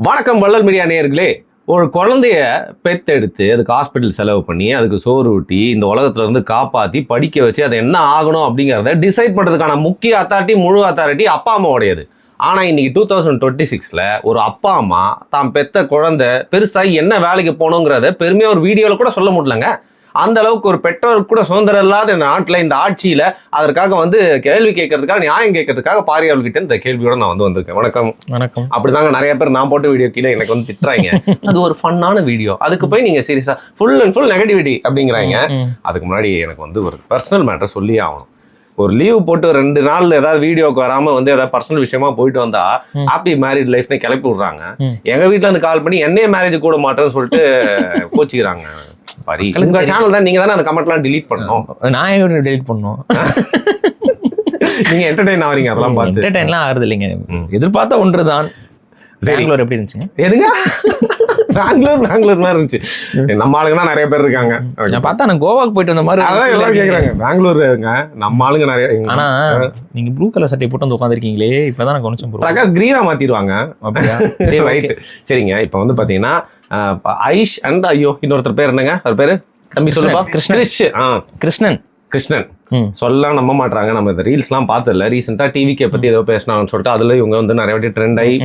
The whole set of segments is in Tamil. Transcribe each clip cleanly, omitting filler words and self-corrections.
வணக்கம் வள்ளல் மீடியா நேயர்களே. ஒரு குழந்தைய பெத்தெடுத்து அதுக்கு ஹாஸ்பிட்டல் செலவு பண்ணி அதுக்கு சோறு ஊட்டி இந்த உலகத்துல இருந்து காப்பாற்றி படிக்க வச்சு அது என்ன ஆகணும் அப்படிங்கிறத டிசைட் பண்ணுறதுக்கான முக்கிய அத்தாரிட்டி முழு அத்தாரிட்டி அப்பா அம்மாவுடையது. ஆனால் இன்னைக்கு 2026 ஒரு அப்பா அம்மா தான் பெத்த குழந்தை பெருசாகி என்ன வேலைக்கு போகணுங்கிறத பெருமையாக ஒரு வீடியோவில் கூட சொல்ல முடியலங்க. அந்த அளவுக்கு ஒரு பெற்றோருக்கு கூட சுதந்திரம் இல்லாத இந்த நாட்டில் இந்த ஆட்சியில் அதற்காக கேள்வி கேட்கறதுக்காக நியாயம் கேட்கறதுக்காக பாரியாளர்கிட்ட இந்த கேள்வியோட நான் வந்திருக்கேன். வணக்கம். வணக்கம். அப்படிதாங்க நிறைய பேர் நான் போட்ட வீடியோ கீழே எனக்கு திட்டுறாங்க. அது ஒரு ஃபன்னான வீடியோ, அதுக்கு போய் நீங்க சீரியஸா ஃபுல் அண்ட் ஃபுல் நெகட்டிவிட்டி அப்படிங்கிறாங்க. அதுக்கு முன்னாடி எனக்கு ஒரு பர்சனல் மேட்டர் சொல்லியே ஆகணும். ஒரு லீவ் போட்டு 2 நாள் ஏதாவது வீடியோக்கு வராம ஏதாவது பர்சனல் விஷயமா போயிட்டு வந்தா ஹாப்பி மேரிட் லைஃப்னு கிளப்பி விடுறாங்க. எங்க வீட்டுல இருந்து கால் பண்ணி என்னைய மேரேஜ் கூட மாட்டேன்னு சொல்லிட்டு கோச்சிக்கிறாங்க. உங்க சேனல் தான், நீங்க தானே அந்த கமெண்ட்லாம் delete பண்ணணும். நான் எப்படி delete பண்ணணும்? நீங்க என்டர்டெயின் ஆவறீங்க, அதெல்லாம் பார்த்து என்டர்டெயின்லாம் ஆகுறது இல்லைங்க. எதிர்பார்த்த ஒன்றுதான். பெங்களூர் எப்படி இருந்துச்சுங்க? எதுங்க பெங்களூர் மாதிரி இருந்துச்சு. நம்ம ஆளுங்கன்னா நிறைய பேர் இருக்காங்க. நான் பார்த்தா நான் கோவாக்கு போயிட்டு வந்த மாதிரி அதான் எல்லாம் கேக்குறாங்க. பெங்களூருங்க நம்ம ஆளுங்க நிறைய. ஆனா நீங்க ப்ளூ கலர் சட்டை போட்டு வந்து உட்காந்துருக்கீங்களே, இப்பதான் நான் கவனிச்சேன். பிரகாஷ் கிரீனா மாத்திடுவாங்க. ரைட், சரிங்க. இப்ப பாத்தீங்கன்னா ஐஷ் அண்ட் இன்னொருத்தர் பேர் என்னங்க, அவர் பேரு தம்பி சொல்லுப்பா. கிருஷ்ணன் சொல்ல நம்ப மாட்டாங்க. நம்ம இந்த ரீல்ஸ்லாம் பார்த்ததில்ல. ரீசெண்டா டிவிக்கே பத்தி ஏதோ பேசினாங்கன்னு சொல்லிட்டு அதுல இவங்க நிறைய வாட்டி ட்ரெண்ட் ஆகி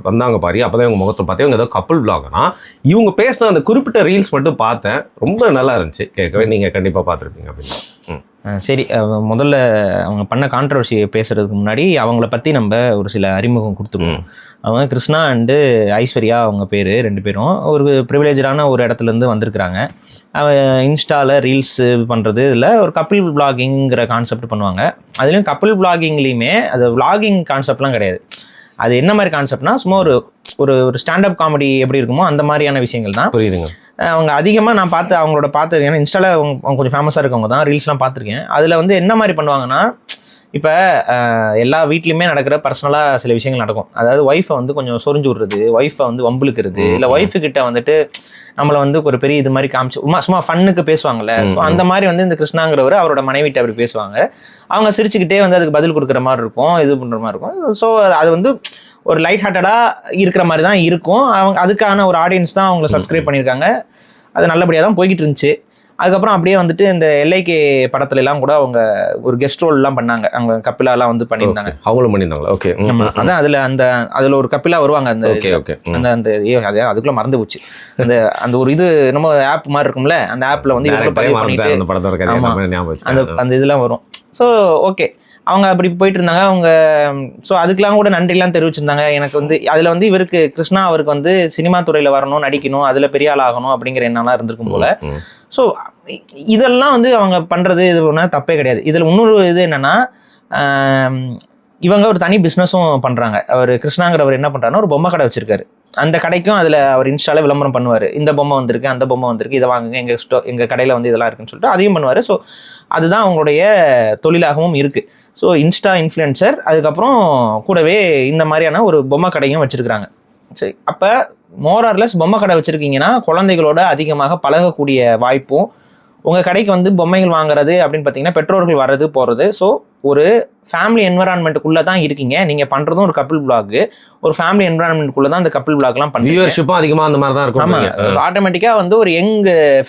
வந்தாங்க பாரு. அப்பதான் இவங்க முகத்தை பார்த்தேன். இவங்க ஏதோ கப்புள் விளாக்னா இவங்க பேசின அந்த குறிப்பிட்ட ரீல்ஸ் மட்டும் பார்த்தேன். ரொம்ப நல்லா இருந்துச்சு கேட்கவே. நீங்க கண்டிப்பா பார்த்துருப்பீங்க அப்படின்னு. சரி, முதல்ல அவங்க பண்ண கான்ட்ரவர்சி பேசுறதுக்கு முன்னாடி அவங்கள பற்றி நம்ம ஒரு சில அறிமுகம் கொடுத்துருவோம். அவங்க கிருஷ்ணா அண்டு ஐஸ்வர்யா, அவங்க பேர் 2 பேரும் ஒரு ப்ரிவிலேஜான ஒரு இடத்துலேருந்து வந்திருக்கிறாங்க. இன்ஸ்டாவில் ரீல்ஸ் பண்ணுறது, இதில் ஒரு கப்பிள் விளாகிங்கிற கான்செப்ட் பண்ணுவாங்க. அதுலேயும் கப்பிள் விளாகிங்லேயுமே அது விளாகிங் கான்செப்ட்லாம் கிடையாது. அது என்ன மாதிரி கான்செப்ட்னா சும்மா ஒரு ஸ்டாண்டப் காமெடி எப்படி இருக்குமோ அந்த மாதிரியான விஷயங்கள் தான். புரியுதுங்க. அவங்க அதிகமாக நான் பார்த்து ஏன்னா இன்ஸ்டாவில் அவங்க கொஞ்சம் ஃபேமஸாக இருக்கவங்க தான், ரீல்ஸ்லாம் பார்த்துருக்கேன். அதில் என்ன மாதிரி பண்ணுவாங்கன்னா, இப்போ எல்லா வீட்லையுமே நடக்கிற பர்சனலாக சில விஷயங்கள் நடக்கும். அதாவது ஒய்ஃபை கொஞ்சம் சொரிஞ்சு விடுறது, ஒய்ஃபை வம்புழுக்கிறது, இல்லை ஒய்ஃபு கிட்ட நம்மளை ஒரு பெரிய இது மாதிரி காமிச்சு சும்மா ஃபன்னுக்கு பேசுவாங்கல்ல. அந்த மாதிரி இந்த கிருஷ்ணாங்கிறவர் அவரோட மனைவிட்ட அப்படி பேசுவாங்க. அவங்க சிரிச்சுக்கிட்டே அதுக்கு பதில் கொடுக்குற மாதிரி இருக்கும், இது பண்ணுற மாதிரி இருக்கும். ஸோ அது ஒரு லைட் ஹார்ட்டடாக இருக்கிற மாதிரி தான் இருக்கும். அவங்க அதுக்கான ஒரு ஆடியன்ஸ் தான் அவங்கள சப்ஸ்கிரைப் பண்ணியிருக்காங்க. அது நல்லபடியாக தான் போய்கிட்டு இருந்துச்சு. அதுக்கப்புறம் அப்படியே இந்த எல்ஐகே படத்துல எல்லாம் கூட அவங்க ஒரு கெஸ்ட் ரோல்லாம் பண்ணாங்க. அவங்க கப்பிலாலாம் பண்ணியிருந்தாங்க. அவங்களும் பண்ணியிருந்தாங்க. ஓகே, அதான் அதுல ஒரு கப்பிலா வருவாங்க. அதுக்குள்ள மறந்து போச்சு. அந்த ஒரு இது நம்ம ஆப் மாதிரி இருக்கும்ல, அந்த ஆப்ல அந்த இதெல்லாம் வரும். ஸோ ஓகே, அவங்க அப்படி போயிட்டு இருந்தாங்க. அவங்க ஸோ அதுக்கெல்லாம் கூட நன்றிலாம் தெரிவிச்சிருந்தாங்க. எனக்கு அதில் இவருக்கு கிருஷ்ணா அவருக்கு சினிமா துறையில் வரணும், நடிக்கணும், அதில் பெரிய ஆள் ஆகணும் அப்படிங்கிற எண்ணம்லாம் இருந்திருக்கும் போல. ஸோ இதெல்லாம் அவங்க பண்ணுறது இது ஒன்றும் தப்பே கிடையாது. இதில் இன்னொரு இது என்னென்னா, இவங்க ஒரு தனி பிஸ்னஸும் பண்ணுறாங்க. அவர் கிருஷ்ணாங்கிறவர் என்ன பண்ணுறாருன்னா, ஒரு பொம்மை கடை வச்சிருக்காரு. அந்த கடைக்கும் அதில் அவர் இன்ஸ்டாவில் விளம்பரம் பண்ணுவார். இந்த பொம்மை வந்திருக்கு, அந்த பொம்மை வந்திருக்கு, இதை வாங்குங்க, எங்கள் கடையில் இதெல்லாம் இருக்குன்னு சொல்லிட்டு அதையும் பண்ணுவார். ஸோ அதுதான் அவங்களுடைய தொழிலாகவும் இருக்குது. ஸோ இன்ஸ்டா இன்ஃப்ளூயன்சர், அதுக்கப்புறம் கூடவே இந்த மாதிரியான ஒரு பொம்மை கடையும் வச்சுருக்குறாங்க. சரி, அப்போ மோரார்லெஸ் பொம்மை கடை வச்சுருக்கீங்கன்னா குழந்தைகளோட அதிகமாக பழகக்கூடிய வாய்ப்பும், உங்கள் கடைக்கு பொம்மைகள் வாங்குறது அப்படின்னு பார்த்தீங்கன்னா பெற்றோர்கள் வர்றது போகிறது. ஸோ ஒரு ஃபேமிலி என்வரான்மெண்ட்டுக்குள்ளே தான் இருக்கீங்க. நீங்கள் பண்ணுறதும் ஒரு கப்பிள் விளாக், ஒரு ஃபேமிலி என்வரான்மெண்ட்டுக்குள்ளே தான் அந்த கப்பிள் விளாக்லாம் பண்ணுறீங்க. வியூவர்ஷிப்பும் அதிகமாக அந்த மாதிரி தான் இருக்கும். ஆமாம், ஆட்டோமேட்டிக்காக ஒரு யங்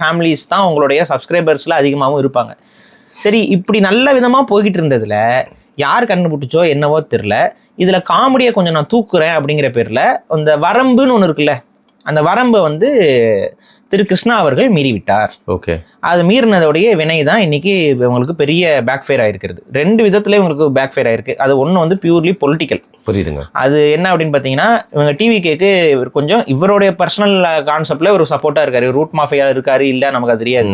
ஃபேமிலிஸ் தான் உங்களுடைய சப்ஸ்கிரைபர்ஸில் அதிகமாகவும் இருப்பாங்க. சரி, இப்படி நல்ல விதமாக போய்கிட்டு இருந்ததில் யார் கண்டுபிடிச்சோ என்னவோ தெரில, இதில் காமெடியை கொஞ்சம் நான் தூக்குறேன் அப்படிங்கிற பேரில் இந்த வரம்புன்னு ஒன்று இருக்குல்ல, அந்த வரம்பை திரு கிருஷ்ணா அவர்கள் மீறிவிட்டார். ஓகே, அது மீறினதோடைய வினை தான் இன்னைக்கு இவங்களுக்கு பெரிய பேக் ஃபயர் ஆயிருக்கிறது. 2 விதத்துல இவங்களுக்கு பேக் ஃபயர் ஆயிருக்கு. அது ஒன்று பியூர்லி பொலிட்டிக்கல். புரியுதுங்க. அது என்ன அப்படின்னு பார்த்தீங்கன்னா, இவங்க டிவிகேக்கு கொஞ்சம் இவருடைய பர்சனல் கான்செப்ட்ல ஒரு சப்போர்ட்டா இருக்காரு. ரூட் மாஃபியா இருக்காரு, இல்லை நமக்கு அது தெரியாது.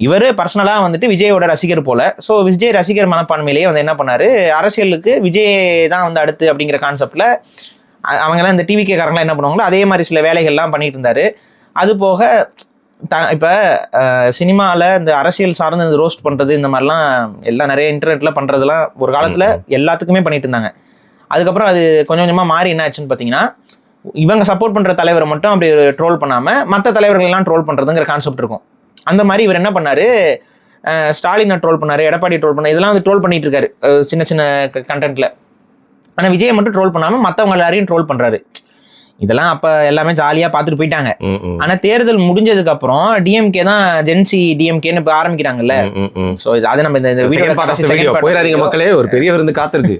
இவர் பர்சனலாக விஜயோட ரசிகர் போல. ஸோ விஜய் ரசிகர் மனப்பான்மையிலேயே என்ன பண்ணாரு, அரசியலுக்கு விஜய் தான் அடுத்து அப்படிங்கிற கான்செப்ட்ல அவங்கெல்லாம் இந்த டிவிகேக்காரங்களாம் என்ன பண்ணுவாங்களோ அதே மாதிரி சில வேலைகள்லாம் பண்ணிட்டு இருந்தாரு. அது போக இப்போ சினிமாவில் இந்த அரசியல் சார்ந்து இந்த ரோஸ்ட் பண்ணுறது, இந்த மாதிரிலாம் எல்லாம் நிறைய இன்டர்நெட்டில் பண்ணுறதுலாம் ஒரு காலத்தில் எல்லாத்துக்குமே பண்ணிட்டு இருந்தாங்க. அதுக்கப்புறம் அது கொஞ்சம் கொஞ்சமாக மாறி என்ன ஆச்சுன்னு பார்த்தீங்கன்னா, இவங்க சப்போர்ட் பண்ணுற தலைவரை மட்டும் அப்படி ட்ரோல் பண்ணாமல் மற்ற தலைவர்கள்லாம் ட்ரோல் பண்ணுறதுங்கிற கான்செப்ட் இருக்கும். அந்த மாதிரி இவர் என்ன பண்ணார், ஸ்டாலினை ட்ரோல் பண்ணார், எடப்பாடி ட்ரோல் பண்ணார், இதெல்லாம் ட்ரோல் பண்ணிட்டு இருக்காரு சின்ன சின்ன கண்டென்ட்டில். ஆனால் விஜயை மட்டும் ட்ரோல் பண்ணாமல் மற்றவங்க எல்லாரையும் ட்ரோல் பண்ணுறாரு. இதெல்லாம் அப்ப எல்லாமே ஜாலியா பாத்துட்டு போயிட்டாங்க. ஆனா தேர்தல் முடிஞ்சதுக்கு அப்புறம் டிஎம்கே தான் ஜென்சி டிஎம்கேன்னு இப்ப ஆரம்பிக்கிறாங்கல்ல. சோ அது நம்ம இந்த வீடியோ மக்களே ஒரு பெரிய விருந்து காத்திருக்கு.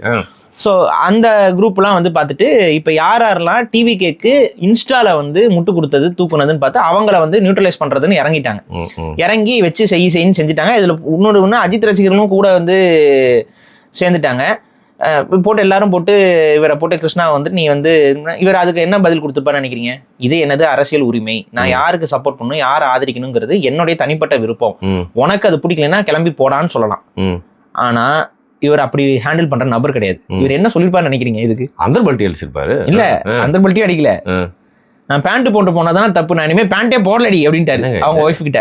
ஸோ அந்த குரூப்லாம் வந்து பார்த்துட்டு இப்போ யாரெல்லாம் டிவிகேக்கு இன்ஸ்டால வந்து முட்டு கொடுத்தது தூக்குனதுன்னு பார்த்து அவங்கள வந்து நியூட்ரலைஸ் பண்றதுன்னு இறங்கிட்டாங்க. இறங்கி வச்சு செய்யு செஞ்சுட்டாங்க. இதுல இன்னொன்று அஜித் ரசிகர்களும் கூட வந்து சேர்ந்துட்டாங்க. போட்டு எல்லாரும் போட்டு இவரை போட்டு கிருஷ்ணா வந்து நீ வந்து இவர் அதுக்கு என்ன பதில் கொடுத்துப்பான்னு நினைக்கிறீங்க? இது என்னது அரசியல் உரிமை, நான் யாருக்கு சப்போர்ட் பண்ணணும் யாரை ஆதரிக்கணுங்கிறது என்னுடைய தனிப்பட்ட விருப்பம், உனக்கு அது பிடிக்கலன்னா கிளம்பி போடான்னு சொல்லலாம். ஆனா இவர் அப்படி ஹேண்டில் பண்ற நபர் கிடையாது. இவர் என்ன சொல்லிருப்பாரு நினைக்கிறீங்க? இதுக்கு அந்த பல்ட்டி அடிச்சிருப்பாரு. இல்ல அந்த பல்ட்டி அடிக்கல, நான் பேண்ட் போட்டு போனாதான் தப்பு, நான் இனிமே பேண்டே போடலடி அப்படின்ட்டாரு அவங்க ஒய்ஃப் கிட்ட.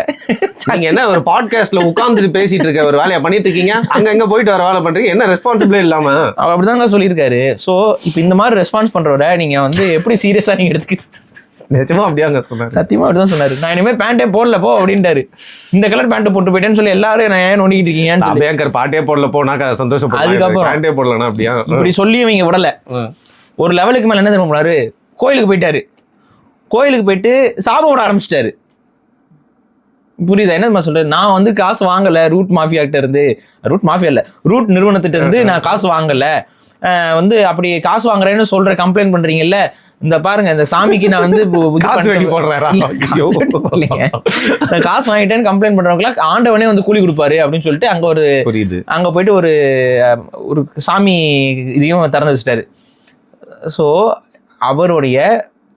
நீங்க என்ன ஒரு பாட்காஸ்ட்ல உட்கார்ந்துட்டு பேசிட்டு இருக்க ஒரு வேலையை பண்ணிட்டு இருக்கீங்க, அங்க எங்க போயிட்டு வர வேலை பண்றீங்க, என்ன ரெஸ்பான்சிபிலிட்டி இல்லாம அவர் அப்படிதாங்க சொல்லியிருக்காரு. சோ இப்ப இந்த மாதிரி ரெஸ்பான்ஸ் பண்றவரை நீங்க வந்து எப்படி சீரியஸா நீங்க எடுத்துக்க? நிஜமா அப்படியாங்க சொன்னாரு, சத்தியமா அப்படிதான் சொன்னாரு. நான் இனிமே பேண்டே போடல போ அப்படின்ட்டாரு. இந்த கலர் பேண்ட் போட்டு போயிட்டேன்னு சொல்லி எல்லாரும் நான் ஏன் நோண்டிக்கிட்டு இருக்கீங்க, பாட்டே போடல போனா சந்தோஷம். அதுக்கப்புறம் பேண்டே போடலன்னா அப்படியா இப்படி சொல்லி இவங்க விடல. ஒரு லெவலுக்கு மேல என்ன தெரியுமா பண்ணாரு, கோயிலுக்கு போயிட்டாரு. கோயிலுக்கு போயிட்டு சாபம் விட ஆரம்பிச்சிட்டாரு. புரியுதா என்ன சொல்றாரு? நான் வந்து காசு வாங்கல ரூட் மாஃபியா கிட்ட இருந்து, ரூட் மாஃபியா இல்ல ரூட் நிறுவனத்திட்ட இருந்து நான் காசு வாங்கல, வந்து அப்படி காசு வாங்குறேன்னு சொல்ற கம்ப்ளைண்ட் பண்றீங்கல்ல, இந்த பாருங்க இந்த சாமிக்கு நான் வந்து காசு வாங்கிட்டேன்னு கம்ப்ளைண்ட் பண்றவங்களா ஆண்டவனே வந்து கூலி கொடுப்பாரு அப்படின்னு சொல்லிட்டு அங்க ஒரு அங்க போயிட்டு ஒரு சாமி இதையும் திறந்து வச்சுட்டாரு. ஸோ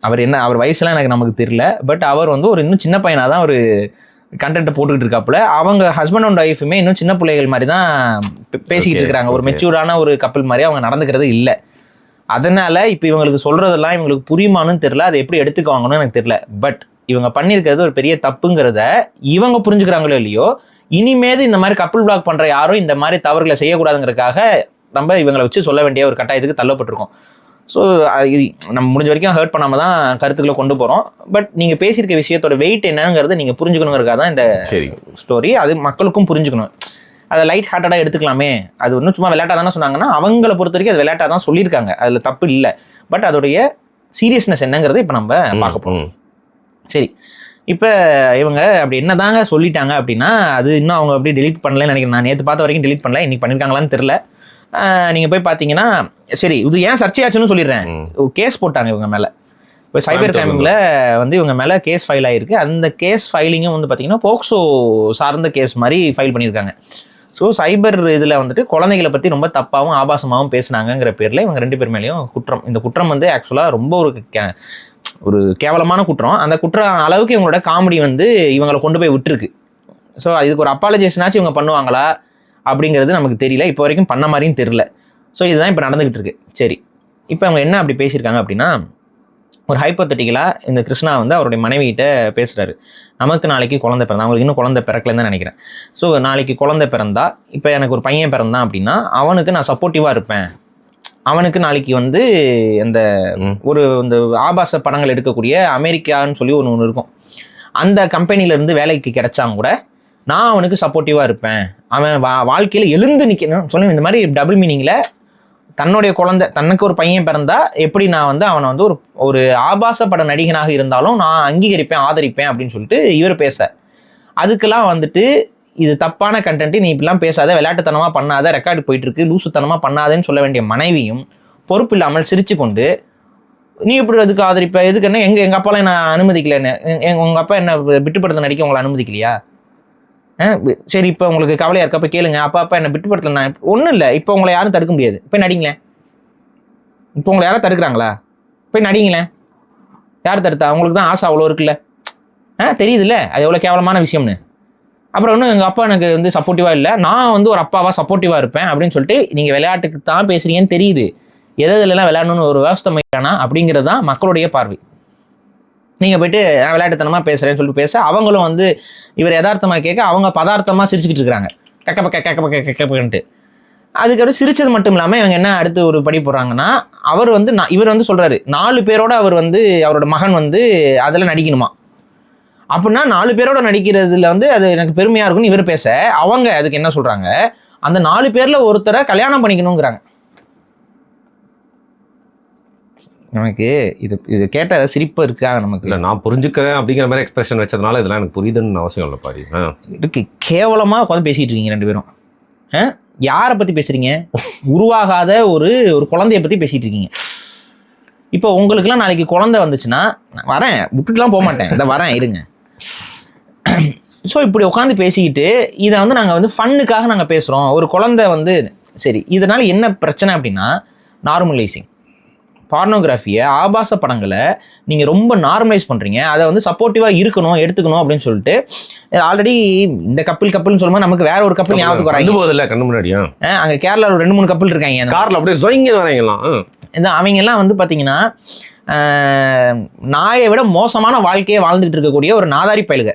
அவர் என்ன அவர் வயசுலாம் எனக்கு நமக்கு தெரியல, பட் அவர் வந்து ஒரு இன்னும் சின்ன பையனாக தான் ஒரு கண்டென்ட்டை போட்டுக்கிட்டு இருக்காப்புல. அவங்க ஹஸ்பண்ட் அண்ட் ஒய்ஃபுமே இன்னும் சின்ன பிள்ளைகள் மாதிரி தான் பேசிக்கிட்டு இருக்கிறாங்க. ஒரு மெச்சூரான ஒரு கப்பல் மாதிரி அவங்க நடந்துக்கிறது இல்லை. அதனால இப்போ இவங்களுக்கு சொல்றதெல்லாம் இவங்களுக்கு புரியுமான்னு தெரியல, அதை எப்படி எடுத்துக்குவாங்கன்னு எனக்கு தெரியல. பட் இவங்க பண்ணியிருக்கிறது ஒரு பெரிய தப்புங்கிறத இவங்க புரிஞ்சுக்கிறாங்களோ இல்லையோ, இனிமேது இந்த மாதிரி கப்பல் பிளாக் பண்ற யாரும் இந்த மாதிரி தவறுகளை செய்யக்கூடாதுங்கிறதுக்காக நம்ம இவங்களை வச்சு சொல்ல வேண்டிய ஒரு கட்டாயத்துக்கு தள்ளப்பட்டிருக்கோம். ஸோ இது நம்ம முடிஞ்ச வரைக்கும் ஹர்ட் பண்ணாமல் தான் கருத்துக்களை கொண்டு போகிறோம். பட் நீங்கள் பேசியிருக்க விஷயத்தோட வெயிட் என்னங்கிறத நீங்கள் புரிஞ்சுக்கணுங்கிறதுக்காக தான் இந்த ஸ்டோரி. அது மக்களுக்கும் புரிஞ்சுக்கணும். அதை லைட் ஹார்ட்டடாக எடுத்துக்கலாமே, அது இன்னும் சும்மா விளையாட்டாக தானே சொன்னாங்கன்னா அவங்கள பொறுத்த வரைக்கும் அது விளையாட்டாக தான் சொல்லியிருக்காங்க, அதில் தப்பு இல்லை. பட் அதோடைய சீரியஸ்னஸ் என்னங்கிறத இப்போ நம்ம பார்க்க போகிறோம். சரி, இப்போ இவங்க அப்படி என்ன தாங்க சொல்லிட்டாங்க அப்படின்னா, அது இன்னும் அவங்க அப்படி டெலீட் பண்ணலன்னு நினைக்கிறேன். நான் நேற்று பார்த்த வரைக்கும் டெலீட் பண்ணல, இன்னைக்கு பண்ணியிருக்காங்களான்னு தெரில. நீங்கள் போய் பார்த்தீங்கன்னா சரி, இது ஏன் சர்ச்சையாச்சுன்னு சொல்லிடுறேன். கேஸ் போட்டாங்க இவங்க மேலே. இப்போ சைபர் கிரைமில் வந்து இவங்க மேலே கேஸ் ஃபைல் ஆகிருக்கு. அந்த கேஸ் ஃபைலிங்கும் வந்து பார்த்தீங்கன்னா போக்சோ சார்ந்த கேஸ் மாதிரி ஃபைல் பண்ணியிருக்காங்க. ஸோ சைபர் இதில் வந்துட்டு குழந்தைகளை பற்றி ரொம்ப தப்பாகவும் ஆபாசமாகவும் பேசினாங்கிற பேரில் இவங்க 2 பேர் மேலேயும் குற்றம். இந்த குற்றம் வந்து ஆக்சுவலாக ரொம்ப ஒரு கேவலமான குற்றம். அந்த குற்றம் அளவுக்கு இவங்களோட காமெடி வந்து இவங்களை கொண்டு போய் விட்டுருக்கு. ஸோ இதுக்கு ஒரு அப்பாலஜேஷனாச்சும் இவங்க பண்ணுவாங்களா அப்படிங்கிறது நமக்கு தெரியல, இப்போ வரைக்கும் பண்ண மாதிரியும் தெரியல. ஸோ இதுதான் இப்போ நடந்துகிட்டு இருக்கு. சரி, இப்போ அவங்க என்ன அப்படி பேசியிருக்காங்க அப்படின்னா, ஒரு ஹைப்போத்தட்டிக்கலாக இந்த கிருஷ்ணா வந்து அவருடைய மனைவிகிட்ட பேசுகிறாரு. நமக்கு நாளைக்கு குழந்தை பிறந்தா, அவங்களுக்கு இன்னும் குழந்தை பிறக்கலன்னு தான் நினைக்கிறேன். ஸோ நாளைக்கு குழந்தை பிறந்தா, இப்போ எனக்கு ஒரு பையன் பிறந்தான் அப்படின்னா அவனுக்கு நான் சப்போர்ட்டிவாக இருப்பேன். அவனுக்கு நாளைக்கு வந்து அந்த இந்த ஆபாச படங்கள் எடுக்கக்கூடிய அமெரிக்கான்னு சொல்லி ஒன்று இருக்கும், அந்த கம்பெனிலேருந்து வேலைக்கு கிடைச்சாங்க கூட நான் அவனுக்கு சப்போர்ட்டிவாக இருப்பேன். அவன் வாழ்க்கையில் எழுந்து நிற்கணும் சொல்லி இந்த மாதிரி டபுள் மீனிங்கில் தன்னுடைய குழந்தை, தனக்கு ஒரு பையன் பிறந்தா எப்படி நான் வந்து அவனை வந்து ஒரு ஆபாச பட நடிகனாக இருந்தாலும் நான் அங்கீகரிப்பேன், ஆதரிப்பேன் அப்படின்னு சொல்லிட்டு இவர் பேச, அதுக்கெல்லாம் வந்துட்டு இது தப்பான கண்டென்ட், நீ இப்படிலாம் பேசாத, விளையாட்டுத்தனமாக பண்ணாத, ரெக்கார்டு போயிட்டு இருக்கு, லூசுத்தனமாக பண்ணாதேன்னு சொல்ல வேண்டிய மனைவியும் பொறுப்பு இல்லாமல் சிரிச்சு கொண்டு நீ இப்படி அதுக்கு ஆதரிப்ப, எதுக்கு என்ன எங்கள் அப்பாலாம் என்ன அனுமதிக்கலன்னு, உங்கள் அப்பா என்ன விட்டுப்படுத்த நடிக்க உங்களை அனுமதிக்கலையா? சரி, இப்போ உங்களுக்கு கவலையா இருக்கப்ப கேளுங்க, அப்பா என்ன விட்டுப்படுத்தல, நான் ஒன்றும் இல்லை, இப்போ உங்களை யாரும் தடுக்க முடியாது, போய் நடிங்களேன். இப்போ உங்களை யாரும் தடுக்கிறாங்களா? போய் நடிங்களேன். யார் தடுத்தா? உங்களுக்கு தான் ஆசை அவ்வளோ இருக்குல்ல, தெரியுதுல்ல அது எவ்வளோ கேவலமான விஷயம்னு. அப்புறம் இன்னும் எங்கள் அப்பா எனக்கு வந்து சப்போர்ட்டிவாக இல்லை, நான் வந்து ஒரு அப்பாவாக சப்போர்ட்டிவாக இருப்பேன் அப்படின்னு சொல்லிட்டு நீங்கள் விளையாட்டுக்கு தான் பேசுறீங்கன்னு தெரியுது, எதெல்லாம் விளையாடணும்னு ஒரு விவசாயம் வைக்கிறானா அப்படிங்கிறது தான் மக்களுடைய பார்வை. நீங்கள் போயிட்டு விளையாட்டுத்தனமாக பேசுகிறேன்னு சொல்லிட்டு பேச, அவங்களும் வந்து இவர் யதார்த்தமாக கேட்க அவங்க பதார்த்தமாக சிரிச்சுக்கிட்டு இருக்கிறாங்க, கக்கப்பன்ட்டு. அதுக்கப்புறம் சிரிச்சது மட்டும் இல்லாமல் இவங்க என்ன அடுத்து ஒரு படி போடுறாங்கன்னா, இவர் வந்து சொல்கிறாரு 4 பேரோட அவர் வந்து அவரோட மகன் வந்து அதில் நடிக்கணுமா. அப்படின்னா 4 பேரோட நடிக்கிறதுல வந்து அது எனக்கு பெருமையாக இருக்குன்னு இவர் பேச, அவங்க அதுக்கு என்ன சொல்கிறாங்க, அந்த 4 பேரில் ஒருத்தரை கல்யாணம் பண்ணிக்கணுங்கிறாங்க. நமக்கு இது கேட்ட சிரிப்பு இருக்கா நமக்கு? இல்லை, நான் புரிஞ்சுக்கிறேன் அப்படிங்கிற மாதிரி எக்ஸ்பிரஷன் வச்சதுனால இதெல்லாம் எனக்கு புரியுதுன்னு அவசியம் இல்லை பாரு. இருக்கு கேவலமாக உட்காந்து பேசிகிட்டு இருக்கீங்க ரெண்டு பேரும். யாரை பற்றி பேசுகிறீங்க? உருவாகாத ஒரு குழந்தைய பற்றி பேசிகிட்டு இருக்கீங்க. இப்போ உங்களுக்குலாம் நாளைக்கு குழந்தை வந்துச்சுன்னா வரேன், விட்டுட்டுலாம் போக மாட்டேன், இதை வரேன் இருங்க. ஸோ இப்படி உட்காந்து பேசிக்கிட்டு இதை வந்து நாங்கள் வந்து ஃபன்னுக்காக நாங்கள் பேசுகிறோம். ஒரு குழந்தை வந்து சரி, இதனால் என்ன பிரச்சனை அப்படின்னா நார்மலைசிங். பார்னோகிராஃபியை, ஆபாச படங்களை நீங்கள் ரொம்ப நார்மலைஸ் பண்ணுறீங்க. அதை வந்து சப்போர்ட்டிவாக இருக்கணும், எடுத்துக்கணும் அப்படின்னு சொல்லிட்டு ஆல்ரெடி இந்த கப்பிள்னு சொல்லும்போது நமக்கு வேற ஒரு கப்பிள் ஞாபகத்துக்கு வராங்க போதில்லை கண்ணு முன்னாடியா. அங்கே கேரளாவில் ஒரு 2-3 கப்பிள் இருக்காங்க அந்த காரில் அப்படியே ஜொயிங்க வராங்கலாம். அவங்கெல்லாம் வந்து பார்த்தீங்கன்னா நாயை விட மோசமான வாழ்க்கையை வாழ்ந்துகிட்டு இருக்கக்கூடிய ஒரு நாதாரி பயலுக.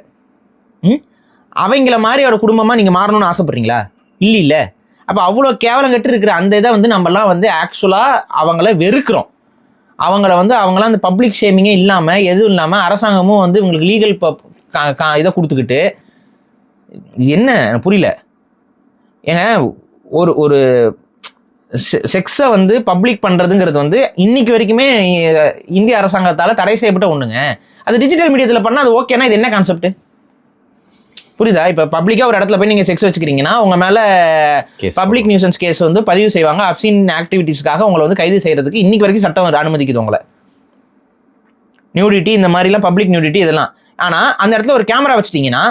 அவங்கள மாதிரி ஒரு குடும்பமாக நீங்கள் மாறணும்னு ஆசைப்பட்றீங்களா? இல்லை. அப்போ அவ்வளோ கேவலம் கட்டு இருக்கிற அந்த இதை வந்து நம்மலாம் வந்து ஆக்சுவலாக அவங்கள வெறுக்கிறோம். அவங்களாம் அந்த பப்ளிக் ஷேமிங்கே இல்லாமல் எதுவும் இல்லாமல் அரசாங்கமும் வந்து இவங்களுக்கு லீகல் இதை கொடுத்துக்கிட்டு என்ன புரியல. ஏங்க ஒரு செக்ஸை வந்து பப்ளிக் பண்ணுறதுங்கிறது வந்து இன்னைக்கு வரைக்குமே இந்திய அரசாங்கத்தால் தடை செய்யப்பட்ட ஒன்றுங்க. அது டிஜிட்டல் மீடியத்தில் பண்ணால் அது ஓகேனா இது என்ன கான்செப்ட் புரியுதா? இப்போ பப்ளிக்காக ஒரு இடத்துல போய் நீங்கள் செக்ஸ் வச்சுக்கிறீங்கன்னா உங்கள் மேலே பப்ளிக் நியூசன்ஸ் கேஸ் வந்து பதிவு செய்வாங்க. அப்சீன் ஆக்டிவிட்டீஸ்க்காக உங்களை வந்து கைது செய்கிறதுக்கு இன்னைக்கு வரைக்கும் சட்டம் அனுமதிக்குது உங்களை. நியூடிட்டி இந்த மாதிரிலாம் பப்ளிக் நியூடிட்டி இதெல்லாம். ஆனால் அந்த இடத்துல ஒரு கேமரா வச்சுட்டிங்கன்னா,